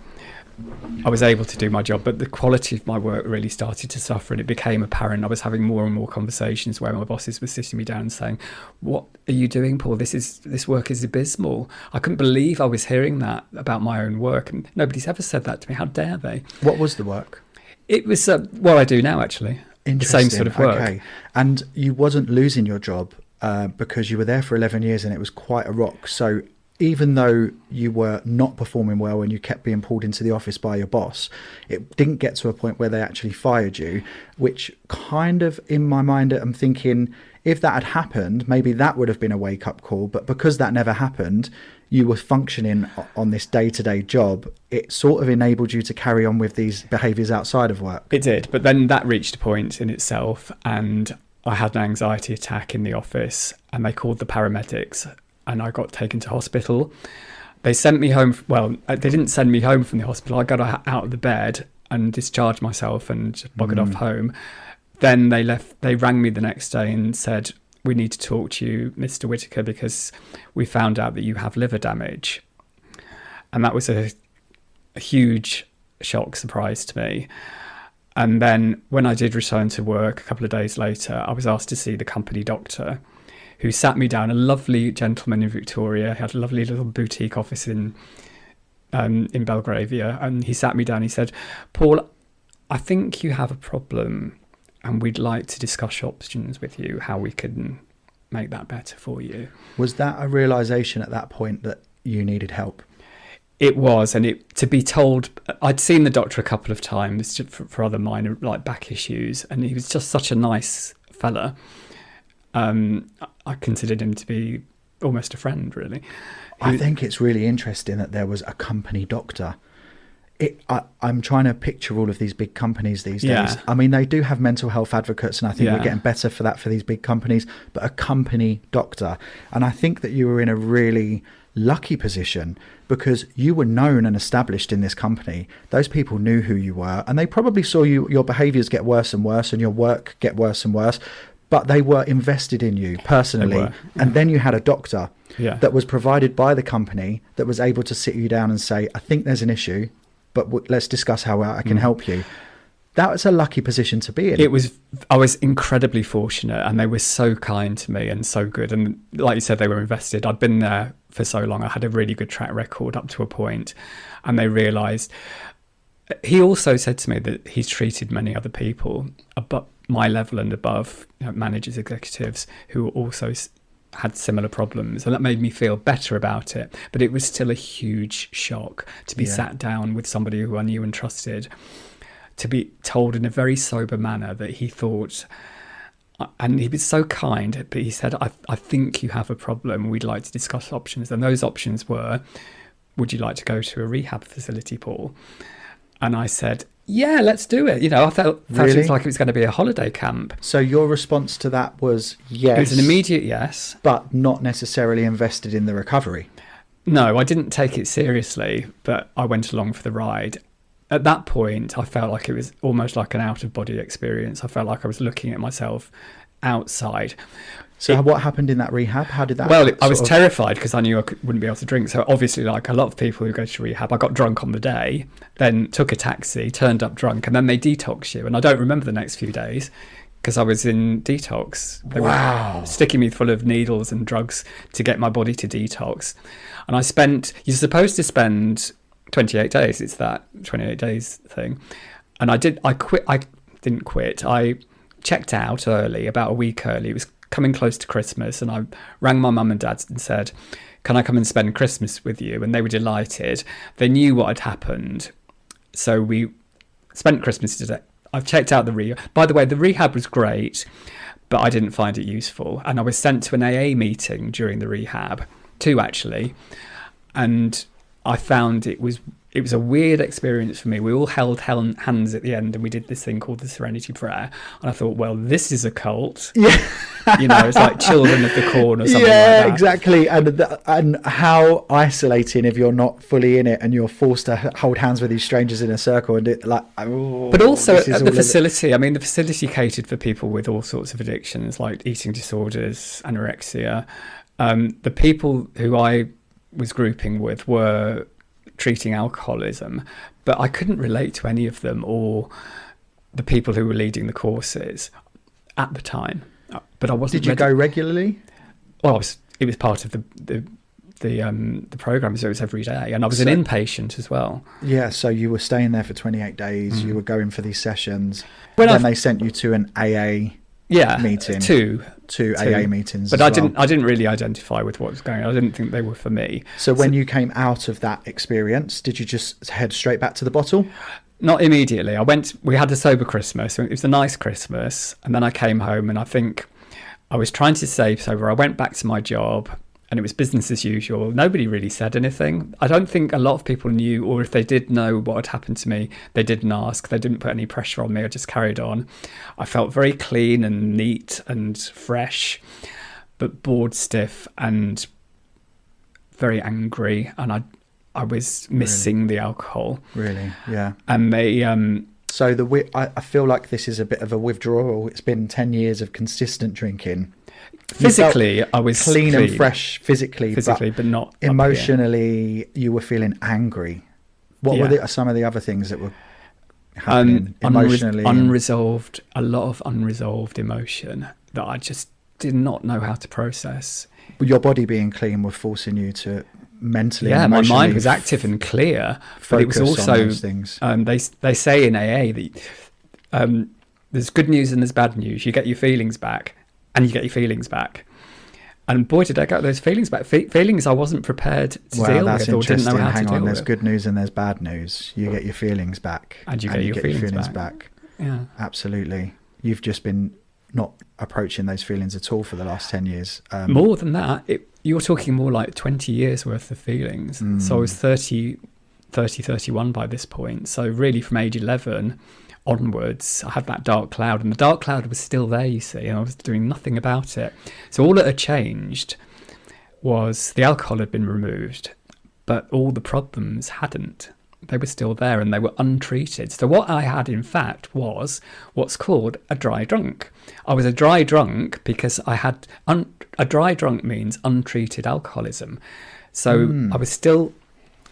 I was able to do my job, but the quality of my work really started to suffer, and it became apparent. I was having more and more conversations where my bosses were sitting me down and saying, "What are you doing, Paul? This work is abysmal." I couldn't believe I was hearing that about my own work, and nobody's ever said that to me. How dare they? What was the work? It was what I do now, actually. The same sort of work. Okay. And you wasn't losing your job because you were there for 11 years and it was quite a rock. So even though you were not performing well and you kept being pulled into the office by your boss, it didn't get to a point where they actually fired you, which kind of, in my mind, I'm thinking, if that had happened, maybe that would have been a wake-up call. But because that never happened, you were functioning on this day-to-day job, it sort of enabled you to carry on with these behaviours outside of work. It did, but then that reached a point in itself, and I had an anxiety attack in the office, and they called the paramedics, and I got taken to hospital. They sent me home. Well, they didn't send me home from the hospital. I got out of the bed and discharged myself and just buggered off home. Then they rang me the next day and said, "We need to talk to you, Mr. Whittaker, because we found out that you have liver damage." And that was a huge shock surprise to me. And then when I did return to work a couple of days later, I was asked to see the company doctor, who sat me down, a lovely gentleman in Victoria. He had a lovely little boutique office in Belgravia. And he sat me down, he said, "Paul, I think you have a problem, and we'd like to discuss options with you, how we can make that better for you." Was that a realisation at that point that you needed help? It was, and to be told, I'd seen the doctor a couple of times for other minor, like back issues, and he was just such a nice fella. I considered him to be almost a friend, really. I think it's really interesting that there was a company doctor. I'm trying to picture all of these big companies these days. Yeah. I mean, they do have mental health advocates, and I think Yeah. we're getting better for that for these big companies, but a company doctor. And I think that you were in a really lucky position because you were known and established in this company. Those people knew who you were, and they probably saw your behaviours get worse and worse and your work get worse and worse, but they were invested in you personally. And then you had a doctor that was provided by the company that was able to sit you down and say, "I think there's an issue, but let's discuss how I can help you." That was a lucky position to be in. I was incredibly fortunate, and they were so kind to me and so good. And like you said, they were invested. I'd been there for so long. I had a really good track record up to a point, and they realised. He also said to me that he's treated many other people above my level and above, managers, executives, who also had similar problems, and that made me feel better about it. But it was still a huge shock to be sat down with somebody who I knew and trusted, to be told in a very sober manner that he thought, and he was so kind, but he said, I think you have a problem. We'd like to discuss options. And those options were, would you like to go to a rehab facility, Paul? And I said, yeah, let's do it. I felt Really? It was like it was going to be a holiday camp. So your response to that was yes. It was an immediate yes. But not necessarily invested in the recovery. No, I didn't take it seriously, but I went along for the ride. At that point, I felt like it was almost like an out-of-body experience. I felt like I was looking at myself outside. So what happened in that rehab? How did that? Well, I was terrified because I knew I wouldn't be able to drink. So obviously, like a lot of people who go to rehab, I got drunk on the day, then took a taxi, turned up drunk, and then they detox you. And I don't remember the next few days because I was in detox. They were sticking me full of needles and drugs to get my body to detox. And you're supposed to spend 28 days. It's that 28 days thing. And I didn't quit. I checked out early, about a week early. It was coming close to Christmas, and I rang my mum and dad and said, "Can I come and spend Christmas with you?" And they were delighted. They knew what had happened. So we spent Christmas today. I've checked out the rehab. By the way, the rehab was great, but I didn't find it useful. And I was sent to an AA meeting during the rehab, 2 actually. And I found it was a weird experience for me. We all held hands at the end, and we did this thing called the Serenity Prayer. And I thought, well, this is a cult. Yeah. It's like Children of the Corn or something like yeah, that. Exactly. And how isolating if you're not fully in it and you're forced to hold hands with these strangers in a circle and But also at the facility, the facility catered for people with all sorts of addictions, like eating disorders, anorexia. The people who I was grouping with were treating alcoholism, but I couldn't relate to any of them or the people who were leading the courses at the time. But I wasn't. Did you go regularly? Well, it was part of the program, so it was every day, and I was an inpatient as well. Yeah, so you were staying there for 28 days. You were going for these sessions. Then they sent you to an AA meeting. Two AA meetings. But I didn't really identify with what was going on. I didn't think they were for me. So when you came out of that experience, did you just head straight back to the bottle? Not immediately. We had a sober Christmas. It was a nice Christmas, and then I came home, and I think I was trying to stay sober. I went back to my job, and it was business as usual. Nobody really said anything. I don't think a lot of people knew, or if they did know what had happened to me, they didn't ask. They didn't put any pressure on me. I just carried on. I felt very clean and neat and fresh, but bored stiff and very angry. And I was missing the alcohol. Really? Yeah. And they... So I feel like this is a bit of a withdrawal. It's been 10 years of consistent drinking. Physically, I was clean and fresh physically, but not emotionally. You were feeling angry. What were some of the other things that were happening emotionally? Unresolved, a lot of unresolved emotion that I just did not know how to process. Your body being clean was forcing you to mentally, my mind was active and clear, but it was also things. They say in AA that there's good news and there's bad news. You get your feelings back. And you get your feelings back. And boy, did I get those feelings back. Feelings I wasn't prepared to deal with or didn't know how to deal with. There's good news and there's bad news. You get your feelings back. And you get your feelings back. Yeah. Absolutely. You've just been not approaching those feelings at all for the last 10 years. More than that, you're talking more like 20 years worth of feelings. So I was 31 by this point. So really from age 11... onwards, I had that dark cloud, and the dark cloud was still there, you see, and I was doing nothing about it. So all that had changed was the alcohol had been removed, but all the problems hadn't. They were still there and they were untreated. So what I had, in fact, was what's called a dry drunk. I was a dry drunk because I had... a dry drunk means untreated alcoholism. So I was still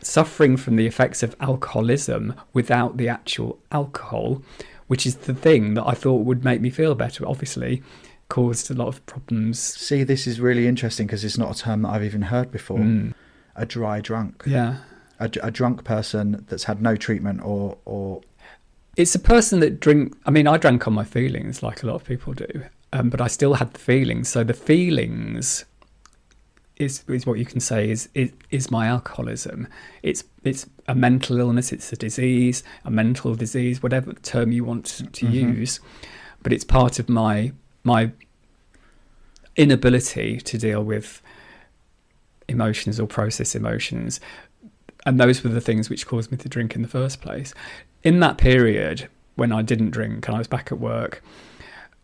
suffering from the effects of alcoholism without the actual alcohol, which is the thing that I thought would make me feel better. Obviously caused a lot of problems. See, this is really interesting because it's not a term that I've even heard before. A dry drunk. Yeah. A drunk person that's had no treatment or... It's a person that I drank on my feelings like a lot of people do, but I still had the feelings. So the feelings... is what you can say is my alcoholism. It's a mental illness, it's a disease, a mental disease, whatever term you want to use, but it's part of my inability to deal with emotions or process emotions, and those were the things which caused me to drink in the first place. In that period when I didn't drink and I was back at work,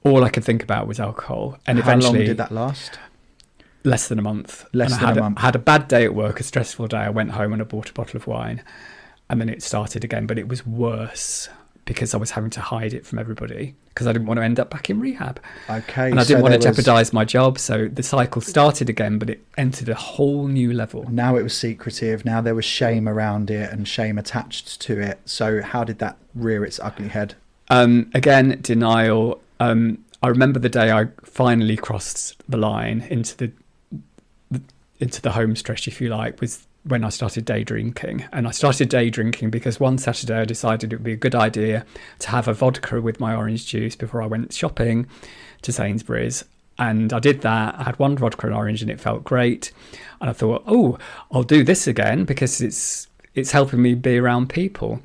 all I could think about was alcohol. And how long did that last? Less than a month. I had a bad day at work, a stressful day. I went home and I bought a bottle of wine, and then it started again. But it was worse because I was having to hide it from everybody because I didn't want to end up back in rehab. Okay. And I didn't want to jeopardise my job. So the cycle started again, but it entered a whole new level. Now it was secretive. Now there was shame around it and shame attached to it. So how did that rear its ugly head? Again, denial. I remember the day I finally crossed the line into the home stretch, if you like, was when I started day drinking. And I started day drinking because one Saturday I decided it would be a good idea to have a vodka with my orange juice before I went shopping to Sainsbury's. And I did that. I had one vodka and orange and it felt great. And I thought, I'll do this again because it's helping me be around people.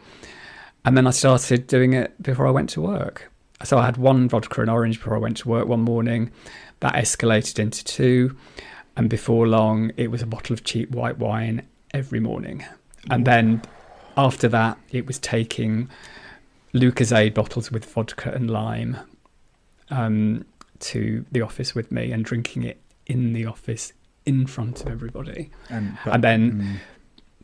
And then I started doing it before I went to work. So I had one vodka and orange before I went to work one morning. That escalated into two. And before long, it was a bottle of cheap white wine every morning. And then after that, it was taking Lucozade bottles with vodka and lime to the office with me and drinking it in the office in front of everybody. And then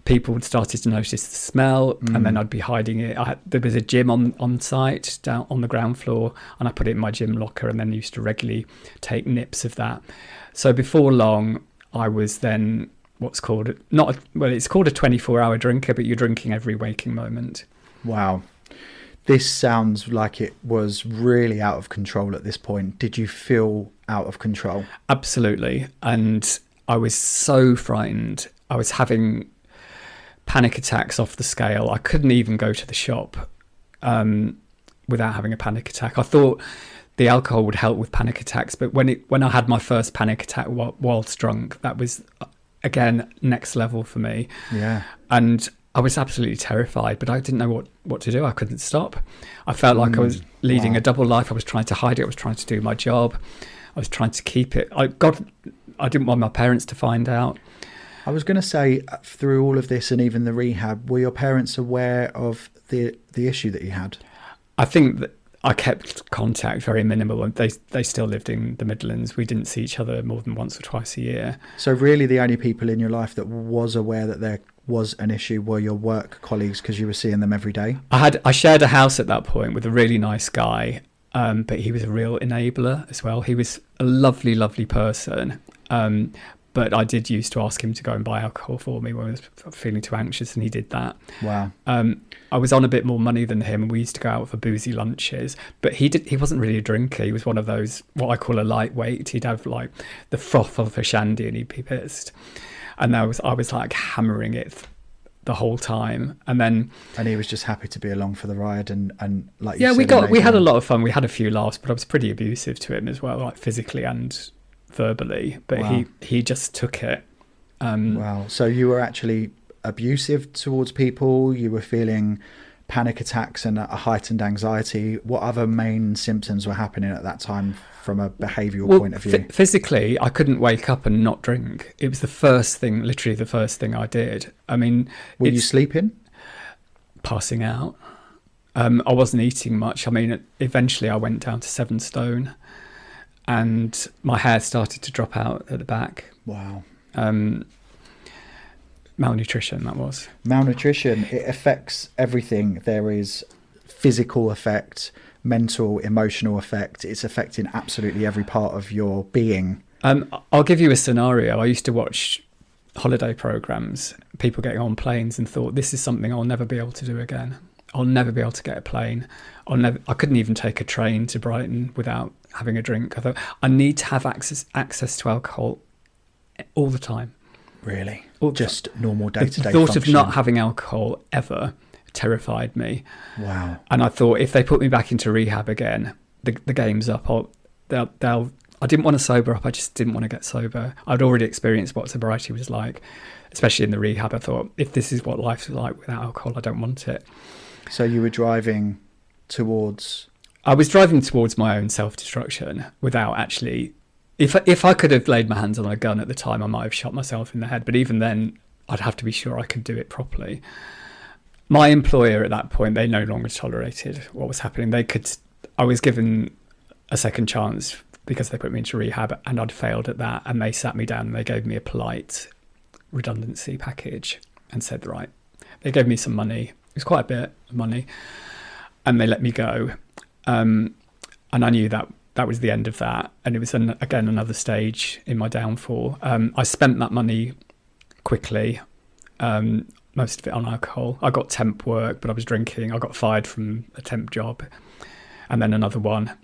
people started to notice the smell, and then I'd be hiding it. There was a gym on site down on the ground floor, and I put it in my gym locker and then used to regularly take nips of that. So before long, I was then what's called it's called a 24-hour drinker, but you're drinking every waking moment. Wow. This sounds like it was really out of control at this point. Did you feel out of control? Absolutely. And I was so frightened. I was having panic attacks off the scale. I couldn't even go to the shop without having a panic attack. I thought the alcohol would help with panic attacks, but when I had my first panic attack whilst drunk, that was, again, next level for me. Yeah. And I was absolutely terrified, but I didn't know what to do. I couldn't stop. I felt like I was leading a double life. I was trying to hide it. I was trying to do my job. I was trying to keep it. I didn't want my parents to find out. I was going to say, through all of this and even the rehab, were your parents aware of the issue that you had? I think that I kept contact very minimal, and they still lived in the Midlands. We didn't see each other more than once or twice a year. So really the only people in your life that was aware that there was an issue were your work colleagues, because you were seeing them every day? I shared a house at that point with a really nice guy, but he was a real enabler as well. He was a lovely, lovely person. But I did used to ask him to go and buy alcohol for me when I was feeling too anxious, and he did that. Wow. I was on a bit more money than him, and we used to go out for boozy lunches. But he wasn't really a drinker. He was one of those, what I call a lightweight. He'd have like the froth of a shandy and he'd be pissed. And I was like hammering it the whole time. And he was just happy to be along for the ride, and like you yeah, said, we had a lot of fun. We had a few laughs, but I was pretty abusive to him as well, like physically and verbally. But wow. he just took it. Wow. So you were actually abusive towards people. You were feeling panic attacks and a heightened anxiety. What other main symptoms were happening at that time from a behavioural point of view? Physically, I couldn't wake up and not drink. It was literally the first thing I did. I mean, were you sleeping? Passing out. I wasn't eating much. I mean, eventually I went down to 7 stone, and my hair started to drop out at the back. Wow. Malnutrition, that was. Malnutrition, it affects everything. There is physical effect, mental, emotional effect. It's affecting absolutely every part of your being. I'll give you a scenario. I used to watch holiday programs, people getting on planes, and thought, this is something I'll never be able to do again. I'll never be able to get a plane. I couldn't even take a train to Brighton without having a drink. I thought, I need to have access to alcohol all the time. Really? Just normal day-to-day The thought function. of not having alcohol ever terrified me. Wow. And I thought, if they put me back into rehab again, the game's up. I didn't want to sober up. I just didn't want to get sober. I'd already experienced what sobriety was like, especially in the rehab. I thought, if this is what life's like without alcohol, I don't want it. So you were driving towards... I was driving towards my own self-destruction without actually... If I could have laid my hands on a gun at the time, I might have shot myself in the head. But even then, I'd have to be sure I could do it properly. My employer at that point, they no longer tolerated what was happening. I was given a second chance because they put me into rehab, and I'd failed at that. And they sat me down and they gave me a polite redundancy package and said, right, they gave me some money. It was quite a bit of money. And they let me go. And I knew that was the end of that. And it was, again, another stage in my downfall. I spent that money quickly, most of it on alcohol. I got temp work, but I was drinking. I got fired from a temp job and then another one.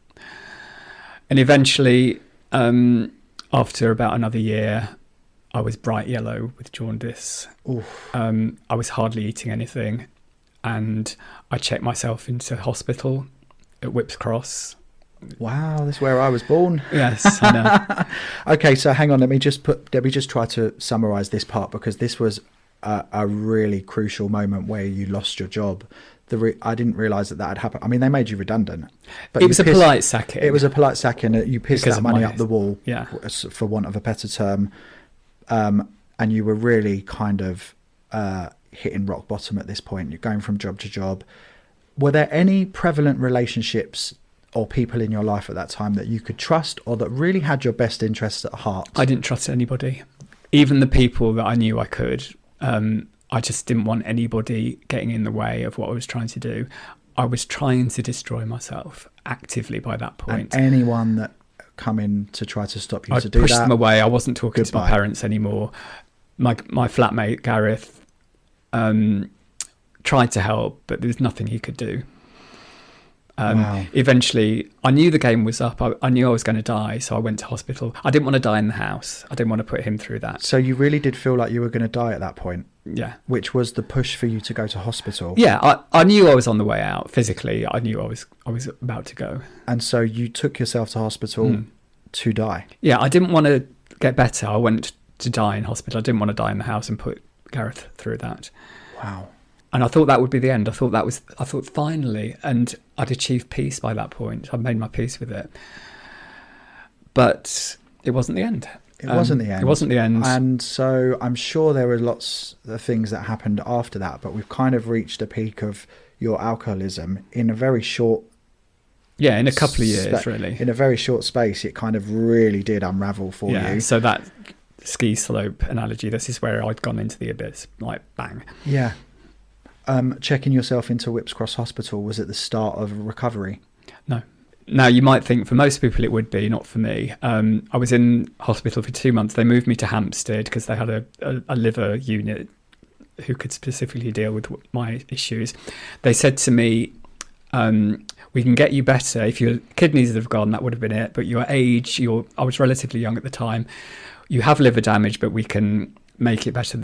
And eventually, after about another year, I was bright yellow with jaundice. I was hardly eating anything. And I checked myself into hospital at Whipps Cross. Wow, that's where I was born. Yes, I know. Okay, so hang on. Let me just try to summarise this part, because this was a really crucial moment where you lost your job. I didn't realise that had happened. I mean, they made you redundant. But it was a polite sacking. It was a polite sacking. You pissed that money up the wall, yeah, for want of a better term. And you were really kind of hitting rock bottom at this point. You're going from job to job. Were there any prevalent relationships or people in your life at that time that you could trust, or that really had your best interests at heart? I didn't trust anybody. Even the people that I knew I could. I just didn't want anybody getting in the way of what I was trying to do. I was trying to destroy myself actively by that point. And anyone that come in to try to stop you I to do that, pushed them away. I wasn't talking Goodbye. to my parents anymore. my flatmate Gareth tried to help, but there was nothing he could do. Wow. Eventually, I knew the game was up. I knew I was going to die, so I went to hospital. I didn't want to die in the house. I didn't want to put him through that. So you really did feel like you were going to die at that point? Yeah. Which was the push for you to go to hospital? Yeah, I knew I was on the way out. Physically, I knew I was about to go. And so you took yourself to hospital to die? Yeah, I didn't want to get better. I went to die in hospital. I didn't want to die in the house and put Gareth through that. Wow. And I thought that would be the end. I thought finally, and I'd achieved peace by that point. I'd made my peace with it. But it wasn't the end. It wasn't the end. It wasn't the end. And so I'm sure there were lots of things that happened after that, but we've kind of reached a peak of your alcoholism in a very short... Yeah, in a couple of years, really. In a very short space, it kind of really did unravel for you. So that ski slope analogy, this is where I'd gone into the abyss, like bang. Yeah. Checking yourself into Whipps Cross Hospital was at the start of recovery? No. Now, you might think for most people it would be, not for me. I was in hospital for 2 months. They moved me to Hampstead because they had a liver unit who could specifically deal with my issues. They said to me, we can get you better. If your kidneys have gone, that would have been it. But your age, I was relatively young at the time. You have liver damage, but we can make it better.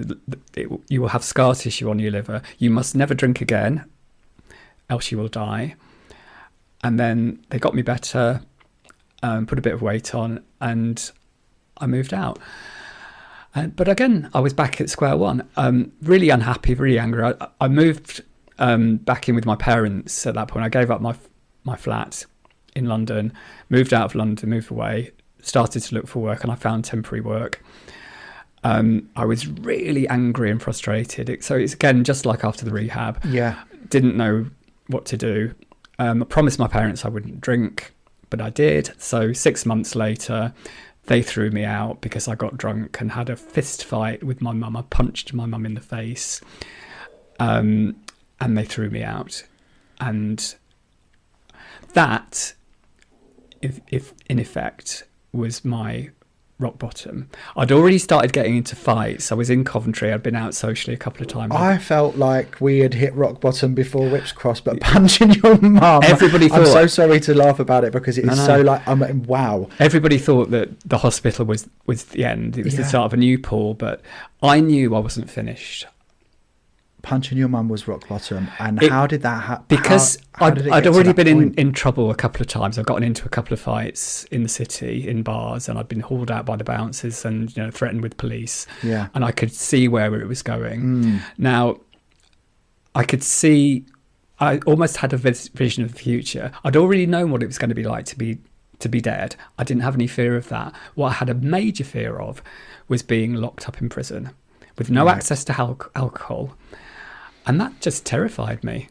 You will have scar tissue on your liver. You must never drink again, else you will die. And then they got me better, put a bit of weight on, and I moved out. But again, I was back at square one. Really unhappy, really angry. I moved back in with my parents at that point. I gave up my flat in London, moved out of London, moved away, started to look for work, and I found temporary work. I was really angry and frustrated. So it's again just like after the rehab. Yeah. Didn't know what to do. I promised my parents I wouldn't drink, but I did. So 6 months later, they threw me out because I got drunk and had a fist fight with my mum. I punched my mum in the face, and they threw me out. And that, if in effect, was my rock bottom. I'd already started getting into fights. I was in Coventry. I'd been out socially a couple of times. I felt like we had hit rock bottom before Whipps Cross, but punching your mum. Everybody thought... I'm so sorry to laugh about it because it is so like, wow. Everybody thought that the hospital was the end. It was the start of a new pool, but I knew I wasn't finished. Punching your mum was rock bottom. And how did that happen? Because I'd already been in trouble a couple of times. I'd gotten into a couple of fights in the city, in bars, and I'd been hauled out by the bouncers and threatened with police. Yeah. And I could see where it was going. Now, I could see, I almost had a vision of the future. I'd already known what it was going to be like to be dead. I didn't have any fear of that. What I had a major fear of was being locked up in prison with no access to alcohol. And that just terrified me.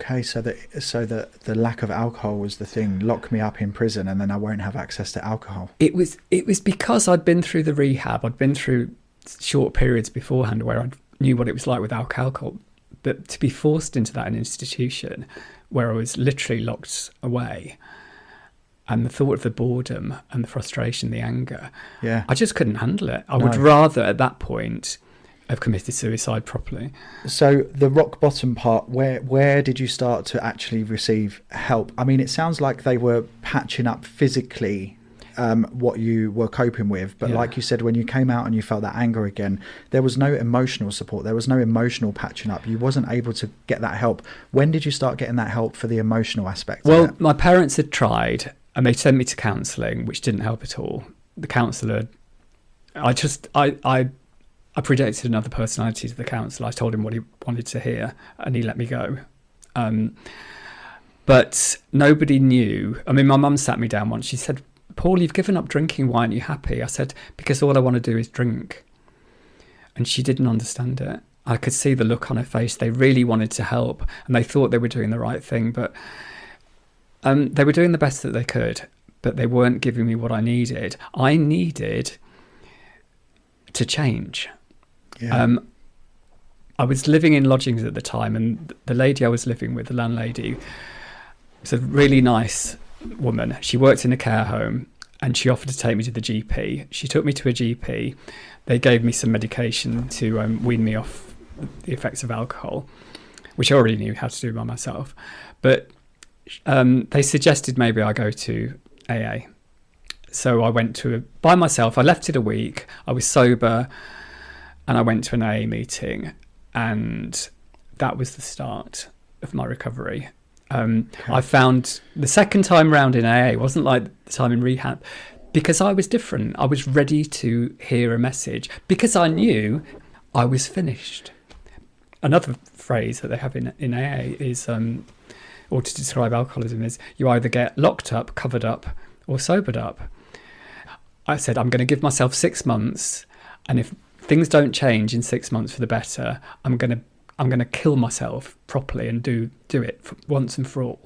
Okay, so the lack of alcohol was the thing. Lock me up in prison, and then I won't have access to alcohol. It was because I'd been through the rehab. I'd been through short periods beforehand where I knew what it was like without alcohol. But to be forced into that institution where I was literally locked away, and the thought of the boredom and the frustration, the anger, I just couldn't handle it. I would rather at that point have committed suicide properly. So the rock bottom part, where did you start to actually receive help? I mean, it sounds like they were patching up physically what you were coping with, but like you said, when you came out and you felt that anger again, there was no emotional support, there was no emotional patching up. You wasn't able to get that help. When did you start getting that help for the emotional aspect? Well, my parents had tried and they sent me to counselling, which didn't help at all. The counsellor, I projected another personality to the counsellor. I told him what he wanted to hear and he let me go. But nobody knew. I mean, my mum sat me down once. She said, "Paul, you've given up drinking. Why aren't you happy?" I said, "Because all I want to do is drink." And she didn't understand it. I could see the look on her face. They really wanted to help and they thought they were doing the right thing. But they were doing the best that they could, but they weren't giving me what I needed. I needed to change. I was living in lodgings at the time, and the lady I was living with, the landlady, was a really nice woman. She worked in a care home, and she offered to take me to the GP. She took me to a GP. They gave me some medication to wean me off the effects of alcohol, which I already knew how to do by myself. But they suggested maybe I go to AA. So I went by myself. I left it a week. I was sober, and I went to an AA meeting, and that was the start of my recovery. I found the second time round in AA wasn't like the time in rehab, because I was different. I was ready to hear a message, because I knew I was finished. Another phrase that they have in AA is, or to describe alcoholism, is you either get locked up, covered up, or sobered up. I said, I'm going to give myself 6 months, and if things don't change in 6 months for the better, I'm going to kill myself properly and do it once and for all.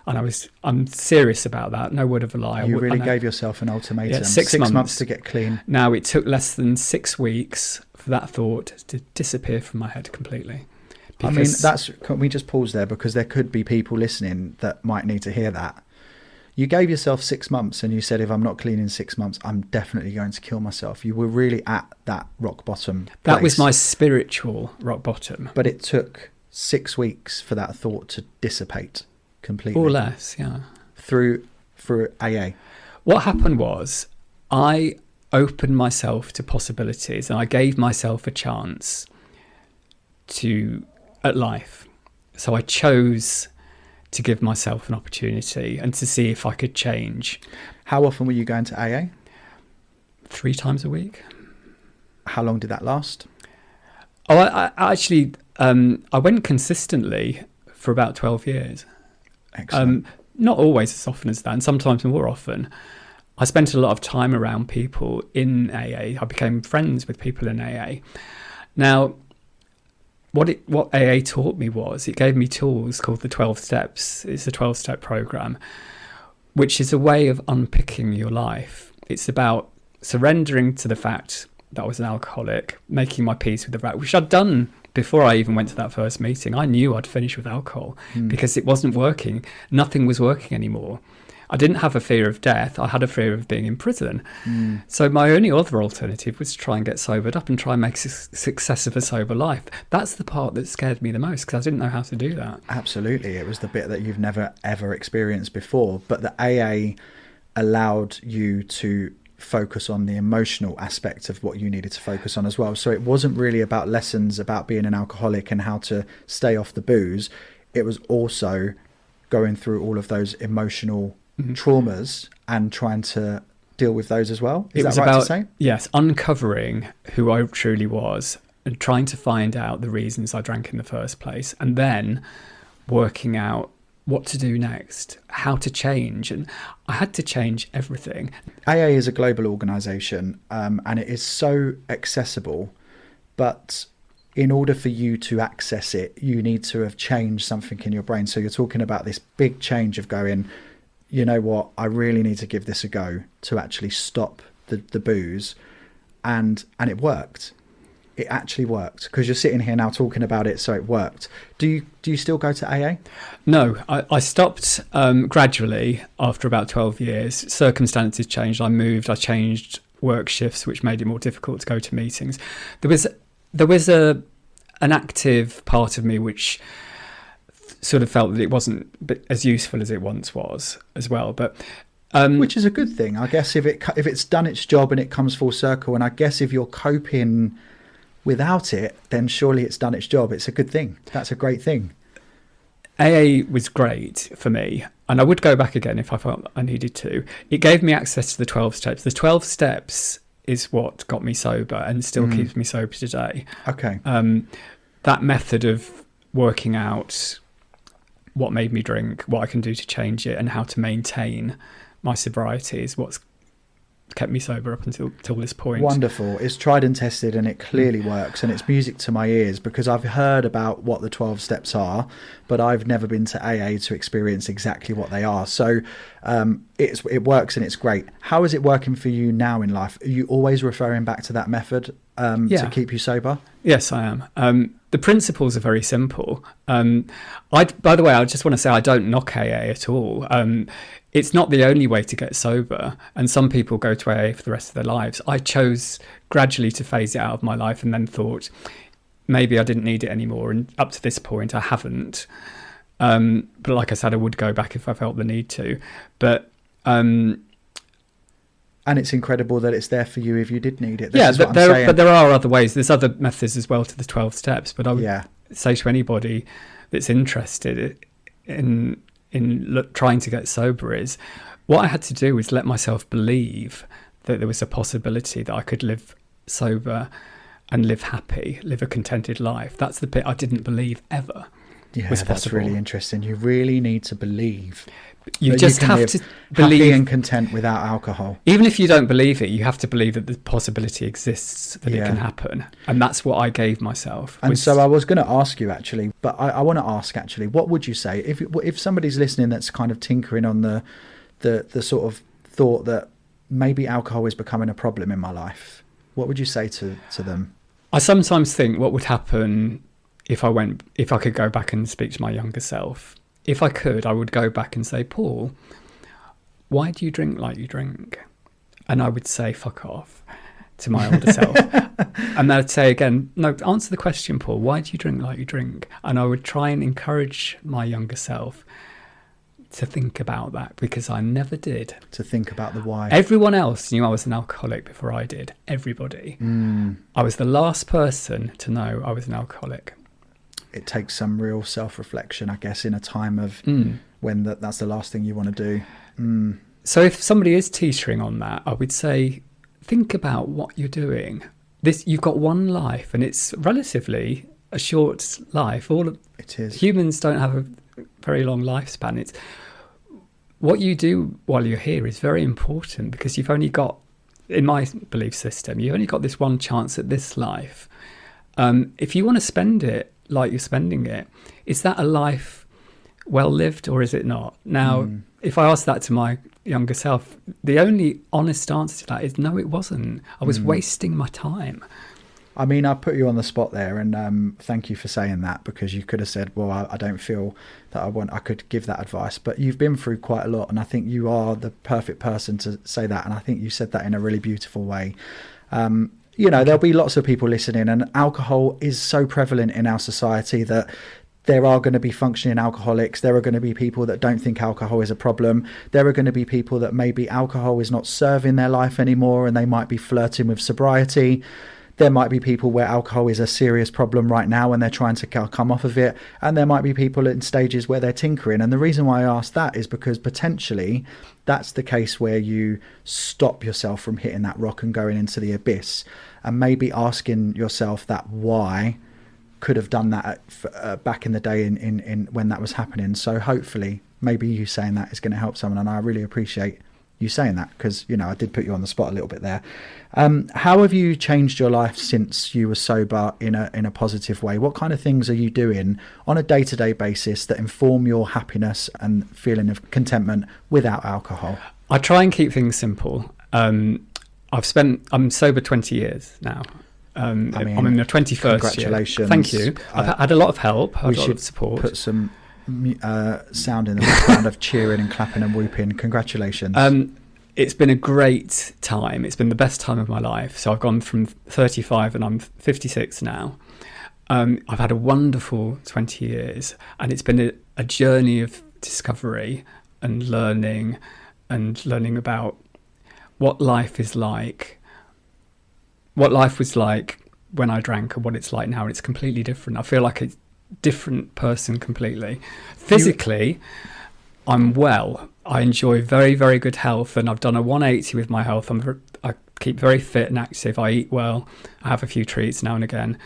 And I'm serious about that. No word of a lie. You really gave yourself an ultimatum. Yeah, 6 months to get clean. Now, it took less than 6 weeks for that thought to disappear from my head completely. Can we just pause there, because there could be people listening that might need to hear that. You gave yourself 6 months, and you said, if I'm not clean in 6 months, I'm definitely going to kill myself. You were really at that rock bottom place. That was my spiritual rock bottom. But it took 6 weeks for that thought to dissipate completely. Or less, yeah. Through AA. What happened was, I opened myself to possibilities, and I gave myself a chance at life. So I chose to give myself an opportunity and to see if I could change. How often were you going to AA? 3 times a week. How long did that last? Oh, I actually, I went consistently for about 12 years. Excellent. Not always as often as that, and sometimes more often. I spent a lot of time around people in AA. I became friends with people in AA. Now, what AA taught me was, it gave me tools called the 12 steps. It's a 12-step program, which is a way of unpicking your life. It's about surrendering to the fact that I was an alcoholic, making my peace with the fact, which I'd done before I even went to that first meeting. I knew I'd finish with alcohol because it wasn't working. Nothing was working anymore. I didn't have a fear of death. I had a fear of being in prison. So my only other alternative was to try and get sobered up and try and make a success of a sober life. That's the part that scared me the most, because I didn't know how to do that. Absolutely. It was the bit that you've never, ever experienced before. But the AA allowed you to focus on the emotional aspect of what you needed to focus on as well. So it wasn't really about lessons about being an alcoholic and how to stay off the booze. It was also going through all of those emotional traumas and trying to deal with those as well. Is that right to say? Yes, uncovering who I truly was and trying to find out the reasons I drank in the first place, and then working out what to do next, how to change. And I had to change everything. AA is a global organisation, and it is so accessible, but in order for you to access it, you need to have changed something in your brain. So you're talking about this big change of going, you know what, I really need to give this a go to actually stop the booze. And it worked. It actually worked, because you're sitting here now talking about it, so it worked. Do you still go to AA? No, I stopped gradually after about 12 years. Circumstances changed. I moved. I changed work shifts, which made it more difficult to go to meetings. There was an active part of me which sort of felt that it wasn't as useful as it once was as well. But which is a good thing, I guess, if it's done its job and it comes full circle. And I guess if you're coping without it, then surely it's done its job. It's a good thing. That's a great thing. AA was great for me, and I would go back again if I felt I needed to. It gave me access to the 12 steps. The 12 steps is what got me sober and still keeps me sober today. Okay. That method of working out what made me drink, what I can do to change it, and how to maintain my sobriety is what's kept me sober up until this point. Wonderful. It's tried and tested, and it clearly works, and it's music to my ears, because I've heard about what the 12 steps are, but I've never been to AA to experience exactly what they are. So it works, and it's great. How is it working for you now in life? Are you always referring back to that method to keep you sober? Yes, I am. The principles are very simple. By the way, I just want to say I don't knock AA at all. It's not the only way to get sober, and some people go to AA for the rest of their lives. I chose gradually to phase it out of my life, and then thought maybe I didn't need it anymore, and up to this point I haven't. But like I said, I would go back if I felt the need to. But and it's incredible that it's there for you if you did need it. But there are other ways. There's other methods as well to the 12 steps. But I would say to anybody that's interested in trying to get sober is what I had to do was let myself believe that there was a possibility that I could live sober and live happy, live a contented life. That's the bit I didn't believe ever was possible. That's really interesting. You really need to believe. You just have to believe happy and content without alcohol. Even if you don't believe it, you have to believe that the possibility exists that it can happen. And that's what I gave myself. And so I was going to ask you actually, but I want to ask actually, what would you say if somebody's listening that's kind of tinkering on the sort of thought that maybe alcohol is becoming a problem in my life? What would you say to them? I sometimes think what would happen if I could go back and speak to my younger self. If I could, I would go back and say, Paul, why do you drink like you drink? And I would say, fuck off to my older self. And they'd say again, no, answer the question, Paul, why do you drink like you drink? And I would try and encourage my younger self to think about that, because I never did. To think about the why. Everyone else knew I was an alcoholic before I did. Everybody. I was the last person to know I was an alcoholic. It takes some real self-reflection, I guess, in a time of when that's the last thing you want to do. So if somebody is teetering on that, I would say, think about what you're doing. You've got one life, and it's relatively a short life. It is. Humans don't have a very long lifespan. It's what you do while you're here is very important, because you've only got, in my belief system, you've only got this one chance at this life. If you want to spend it like you're spending it, is that a life well lived or is it not? Now, if I asked that to my younger self, the only honest answer to that is no, it wasn't. I was wasting my time. I mean, I put you on the spot there, and thank you for saying that, because you could have said, well, I don't feel that I could give that advice, but you've been through quite a lot, and I think you are the perfect person to say that, and I think you said that in a really beautiful way. There'll be lots of people listening, and alcohol is so prevalent in our society that there are going to be functioning alcoholics. There are going to be people that don't think alcohol is a problem. There are going to be people that maybe alcohol is not serving their life anymore, and they might be flirting with sobriety. There might be people where alcohol is a serious problem right now and they're trying to come off of it. And there might be people in stages where they're tinkering. And the reason why I ask that is because potentially that's the case where you stop yourself from hitting that rock and going into the abyss, and maybe asking yourself that why could have done that back in the day in when that was happening. So hopefully maybe you saying that is going to help someone. And I really appreciate you saying that, because I did put you on the spot a little bit there. How have you changed your life since you were sober in a positive way? What kind of things are you doing on a day-to-day basis that inform your happiness and feeling of contentment without alcohol? I try and keep things simple. I'm sober 20 years now. I'm in the 21st congratulations. Year. Thank you. I've had a lot of help. I've had a lot of support. Put some sound in the background of cheering and clapping and whooping. Congratulations. It's been a great time. It's been the best time of my life. So I've gone from 35 and I'm 56 now. I've had a wonderful 20 years, and it's been a journey of discovery and learning about what life is like, what life was like when I drank and what it's like now. It's completely different. I feel like a different person completely. Physically, I'm well. I enjoy very, very good health, and I've done a 180 with my health. I keep very fit and active. I eat well. I have a few treats now and again,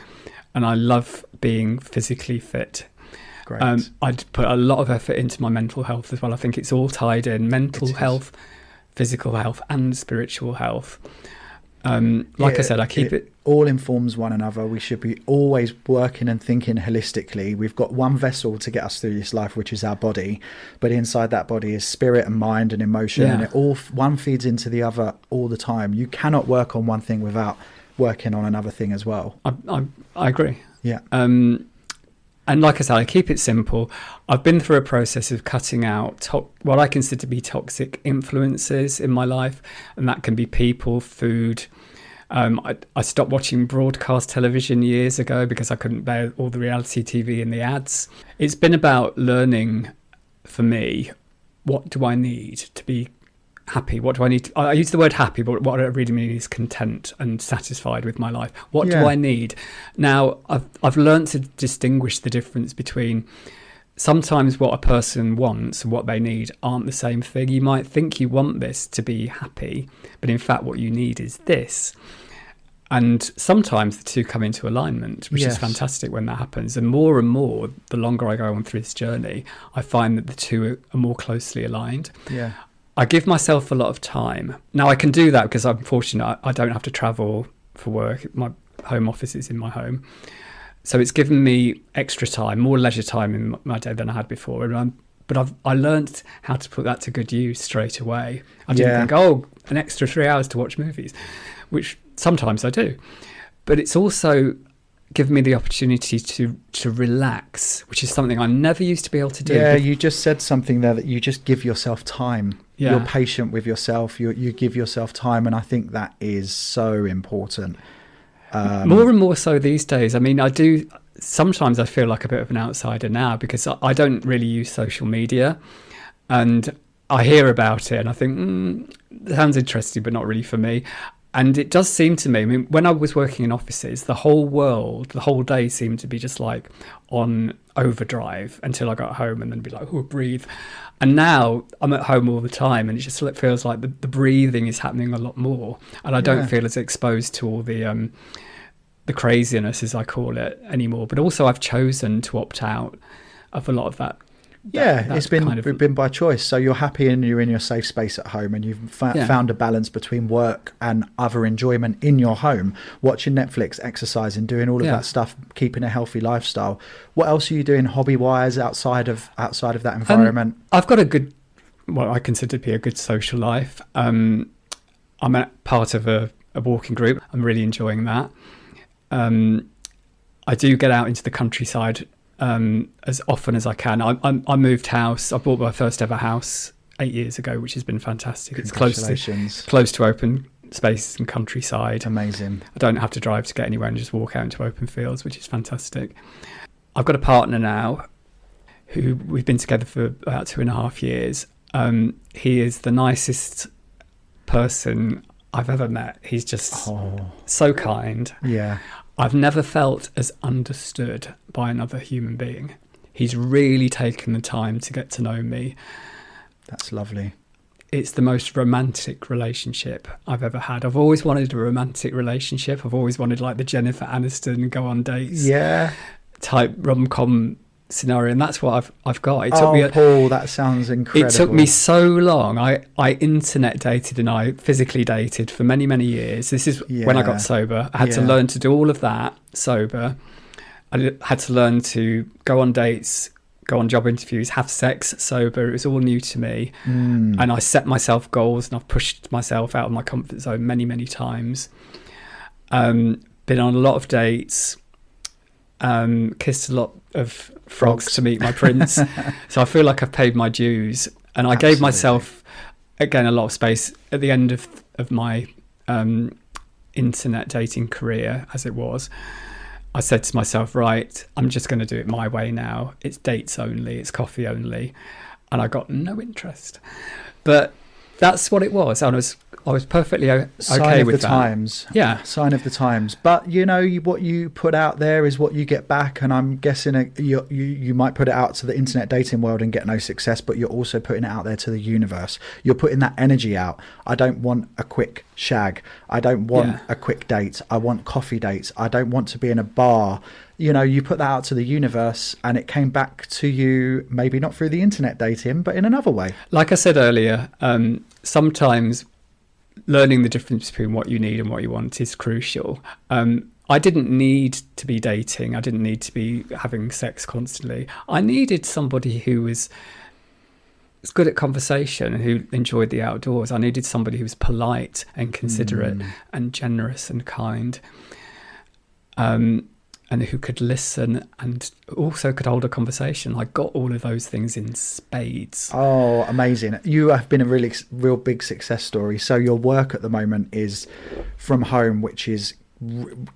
and I love being physically fit. Great. I'd put a lot of effort into my mental health as well. I think it's all tied in: mental health, physical health, and spiritual health. I said, I keep it all informs one another. We should be always working and thinking holistically. We've got one vessel to get us through this life, which is our body, but inside that body is spirit and mind and emotion, and it all one feeds into the other all the time. You cannot work on one thing without working on another thing as well. I agree. Yeah. And like I said, I keep it simple. I've been through a process of cutting out what I consider to be toxic influences in my life, and that can be people, food. I stopped watching broadcast television years ago because I couldn't bear all the reality TV and the ads. It's been about learning, for me, what do I need to be happy? What do I need? I use the word happy, but what I really mean is content and satisfied with my life. What do I need? Now, I've learned to distinguish the difference between sometimes what a person wants and what they need aren't the same thing. You might think you want this to be happy, but in fact what you need is this. And sometimes the two come into alignment, which is fantastic when that happens. And more, the longer I go on through this journey, I find that the two are more closely aligned. Yeah. I give myself a lot of time. Now, I can do that because I'm fortunate. I don't have to travel for work. My home office is in my home. So it's given me extra time, more leisure time in my day than I had before. But I learned how to put that to good use straight away. I didn't think, an extra 3 hours to watch movies, which sometimes I do. But it's also given me the opportunity to relax, which is something I never used to be able to do. Yeah, you just said something there that you just give yourself time. Yeah. You're patient with yourself. You give yourself time, and I think that is so important. More and more so these days. I mean, sometimes I feel like a bit of an outsider now because I don't really use social media, and I hear about it and I think, it sounds interesting, but not really for me. And it does seem to me, I mean, when I was working in offices, the whole day seemed to be just like on overdrive until I got home and then be like, breathe. And now I'm at home all the time and it just feels like the breathing is happening a lot more. And I don't feel as exposed to all the craziness, as I call it, anymore. But also I've chosen to opt out of a lot of that. It's been by choice. So you're happy and you're in your safe space at home, and you've found a balance between work and other enjoyment in your home, watching Netflix, exercising, doing all of that stuff, keeping a healthy lifestyle. What else are you doing hobby wise outside of that environment? I've got what I consider to be a good social life. I'm part of a walking group. I'm really enjoying that. I do get out into the countryside as often as I can. I moved house. I bought my first ever house 8 years ago, which has been fantastic. It's close to open spaces and countryside. Amazing. I don't have to drive to get anywhere and just walk out into open fields, which is fantastic. I've got a partner now who we've been together for about 2.5 years. He is the nicest person I've ever met. He's just so kind. Yeah. I've never felt as understood by another human being. He's really taken the time to get to know me. That's lovely. It's the most romantic relationship I've ever had. I've always wanted a romantic relationship. I've always wanted like the Jennifer Aniston go on dates type rom-com scenario, and that's what I've got. It took me Paul, that sounds incredible. It took me so long. I internet dated and I physically dated for many, many years. This is when I got sober. I had to learn to do all of that sober. I had to learn to go on dates, go on job interviews, have sex sober. It was all new to me. And I set myself goals and I've pushed myself out of my comfort zone many, many times. Been on a lot of dates, kissed a lot of frogs to meet my prince. So I feel like I've paid my dues, and I gave myself again a lot of space at the end of my internet dating career, as it was. I said to myself, right, I'm just going to do it my way now. It's dates only, it's coffee only, and I got no interest. But that's what it was. I was perfectly okay with that. Sign of the times. Yeah. Sign of the times. But, what you put out there is what you get back. And I'm guessing you might put it out to the internet dating world and get no success, but you're also putting it out there to the universe. You're putting that energy out. I don't want a quick shag. I don't want a quick date. I want coffee dates. I don't want to be in a bar. You put that out to the universe, and it came back to you, maybe not through the internet dating, but in another way. Like I said earlier, sometimes learning the difference between what you need and what you want is crucial. I didn't need to be dating. I didn't need to be having sex constantly. I needed somebody who was was good at conversation, who enjoyed the outdoors. I needed somebody who was polite and considerate and generous and kind, and who could listen and also could hold a conversation. I got all of those things in spades. Oh, amazing. You have been a real big success story. So your work at the moment is from home, which is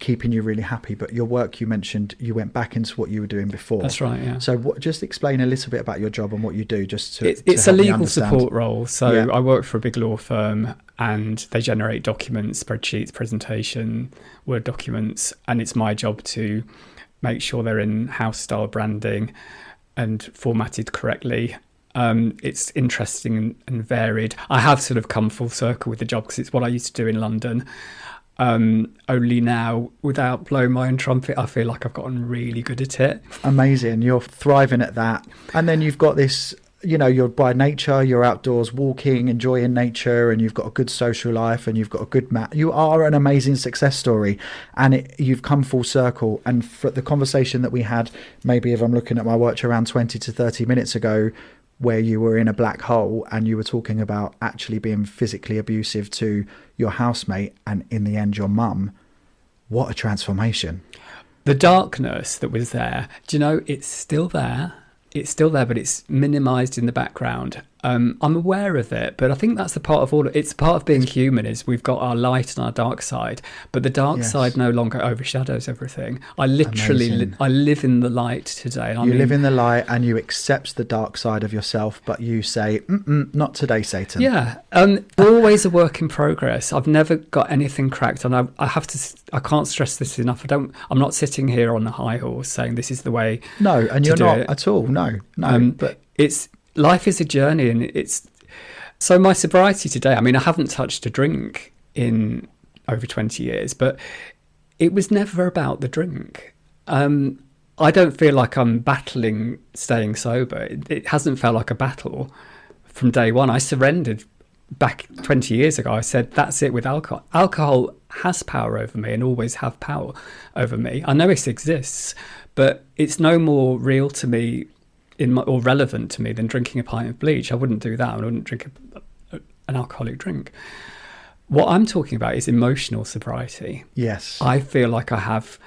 keeping you really happy, but your work, you mentioned you went back into what you were doing before. That's right, yeah. So just explain a little bit about your job and what you do, just to it's a help me legal understand. support role. So I work for a big law firm, and they generate documents, spreadsheets, presentation, Word documents, and it's my job to make sure they're in house style branding and formatted correctly. It's interesting and varied. I have sort of come full circle with the job because it's what I used to do in London. Only now, without blowing my own trumpet, I feel like I've gotten really good at it. Amazing. You're thriving at that. And then you've got this, you're by nature, you're outdoors walking, enjoying nature, and you've got a good social life, and you've got a good You are an amazing success story, and you've come full circle. And for the conversation that we had, maybe if I'm looking at my watch, around 20 to 30 minutes ago, where you were in a black hole and you were talking about actually being physically abusive to your housemate and in the end your mum, what a transformation. The darkness that was there, do you know, it's still there. It's still there, but it's minimised in the background. I'm aware of it, but I think that's the part of it's part of being human, is we've got our light and our dark side, but the dark side no longer overshadows everything. I literally I live in the light today. You live in the light and you accept the dark side of yourself, but you say, not today, Satan. Yeah, always a work in progress. I've never got anything cracked, and I can't stress this enough. I'm not sitting here on the high horse saying this is the way. No, and you're not at all. No. But life is a journey, and so my sobriety today, I mean, I haven't touched a drink in over 20 years, but it was never about the drink. I don't feel like I'm battling staying sober. It hasn't felt like a battle from day one. I surrendered back 20 years ago. I said, that's it with alcohol. Alcohol has power over me and always have power over me. I know it exists, but it's no more real to me or relevant to me than drinking a pint of bleach. I wouldn't do that. I wouldn't drink an alcoholic drink. What I'm talking about is emotional sobriety. Yes. I feel like I've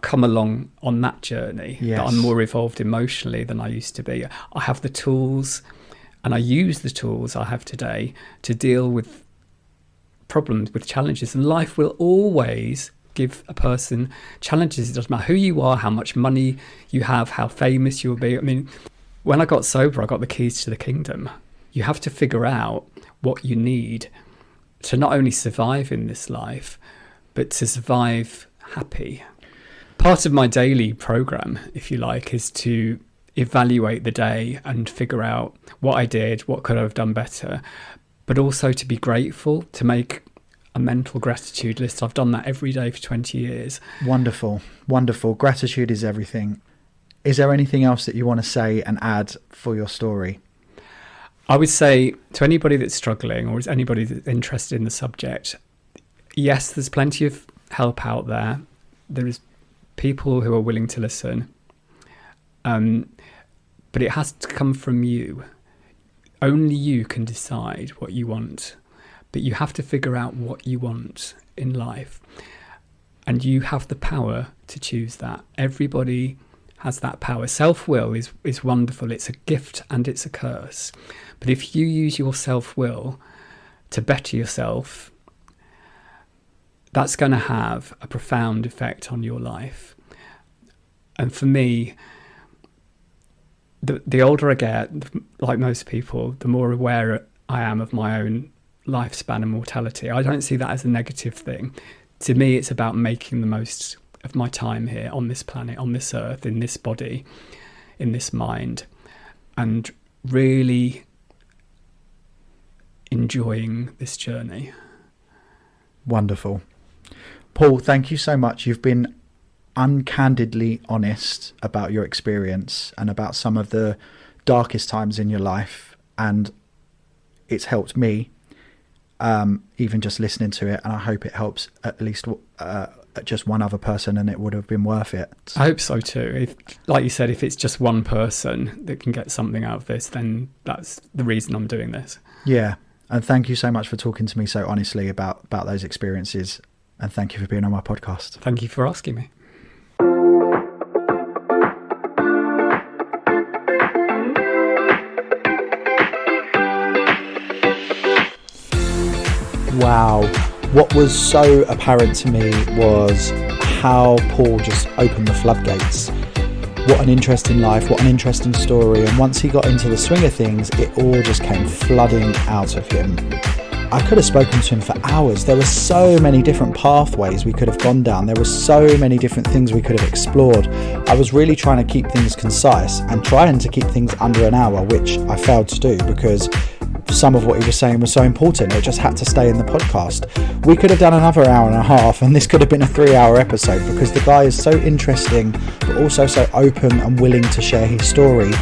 come along on that journey. Yes. That I'm more evolved emotionally than I used to be. I have the tools, and I use the tools I have today to deal with problems, with challenges. And life will always give a person challenges. It doesn't matter who you are, how much money you have, how famous you'll be. I mean, when I got sober, I got the keys to the kingdom. You have to figure out what you need to not only survive in this life, but to survive happy. Part of my daily program, if you like, is to evaluate the day and figure out what I did, what could I have done better, but also to be grateful, to make a mental gratitude list. I've done that every day for 20 years. Wonderful. Gratitude is everything. Is there anything else that you want to say and add for your story? I would say to anybody that's struggling, or is anybody that's interested in the subject, yes, there's plenty of help out there. There is people who are willing to listen. But it has to come from you. Only you can decide what you want. But you have to figure out what you want in life. And you have the power to choose that. Everybody has that power. Self-will is wonderful. It's a gift and it's a curse. But if you use your self-will to better yourself, that's going to have a profound effect on your life. And for me, the older I get, like most people, the more aware I am of my own lifespan and mortality. I don't see that as a negative thing. To me, it's about making the most of my time here on this planet, on this earth, in this body, in this mind, and really enjoying this journey. Wonderful. Paul, thank you so much. You've been uncandidly honest about your experience and about some of the darkest times in your life, and it's helped me, even just listening to it, and I hope it helps at least just one other person and it would have been worth it. I hope so too. If, like you said, if it's just one person that can get something out of this, then that's the reason I'm doing this. Yeah. And thank you so much for talking to me so honestly about those experiences. And thank you for being on my podcast. Thank you for asking me. Wow. What was so apparent to me was how Paul just opened the floodgates. What an interesting life, what an interesting story. And once he got into the swing of things, it all just came flooding out of him. I could have spoken to him for hours. There were so many different pathways we could have gone down. There were so many different things we could have explored. I was really trying to keep things concise and trying to keep things under an hour, which I failed to do because some of what he was saying was so important. It just had to stay in the podcast. We could have done another hour and a half, and this could have been a 3-hour episode because the guy is so interesting, but also so open and willing to share his story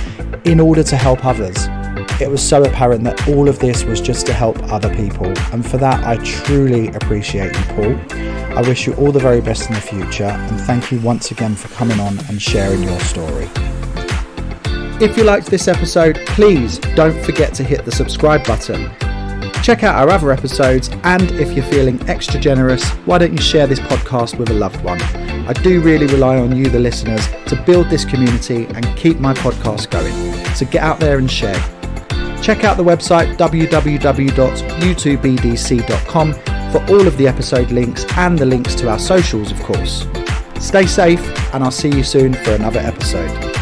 in order to help others. It was so apparent that all of this was just to help other people, and for that I truly appreciate you, Paul. I wish you all the very best in the future, and thank you once again for coming on and sharing your story. If you liked this episode, please don't forget to hit the subscribe button. Check out our other episodes, and if you're feeling extra generous, why don't you share this podcast with a loved one? I do really rely on you, the listeners, to build this community and keep my podcast going. So get out there and share. Check out the website www.u2bdc.com for all of the episode links and the links to our socials, of course. Stay safe, and I'll see you soon for another episode.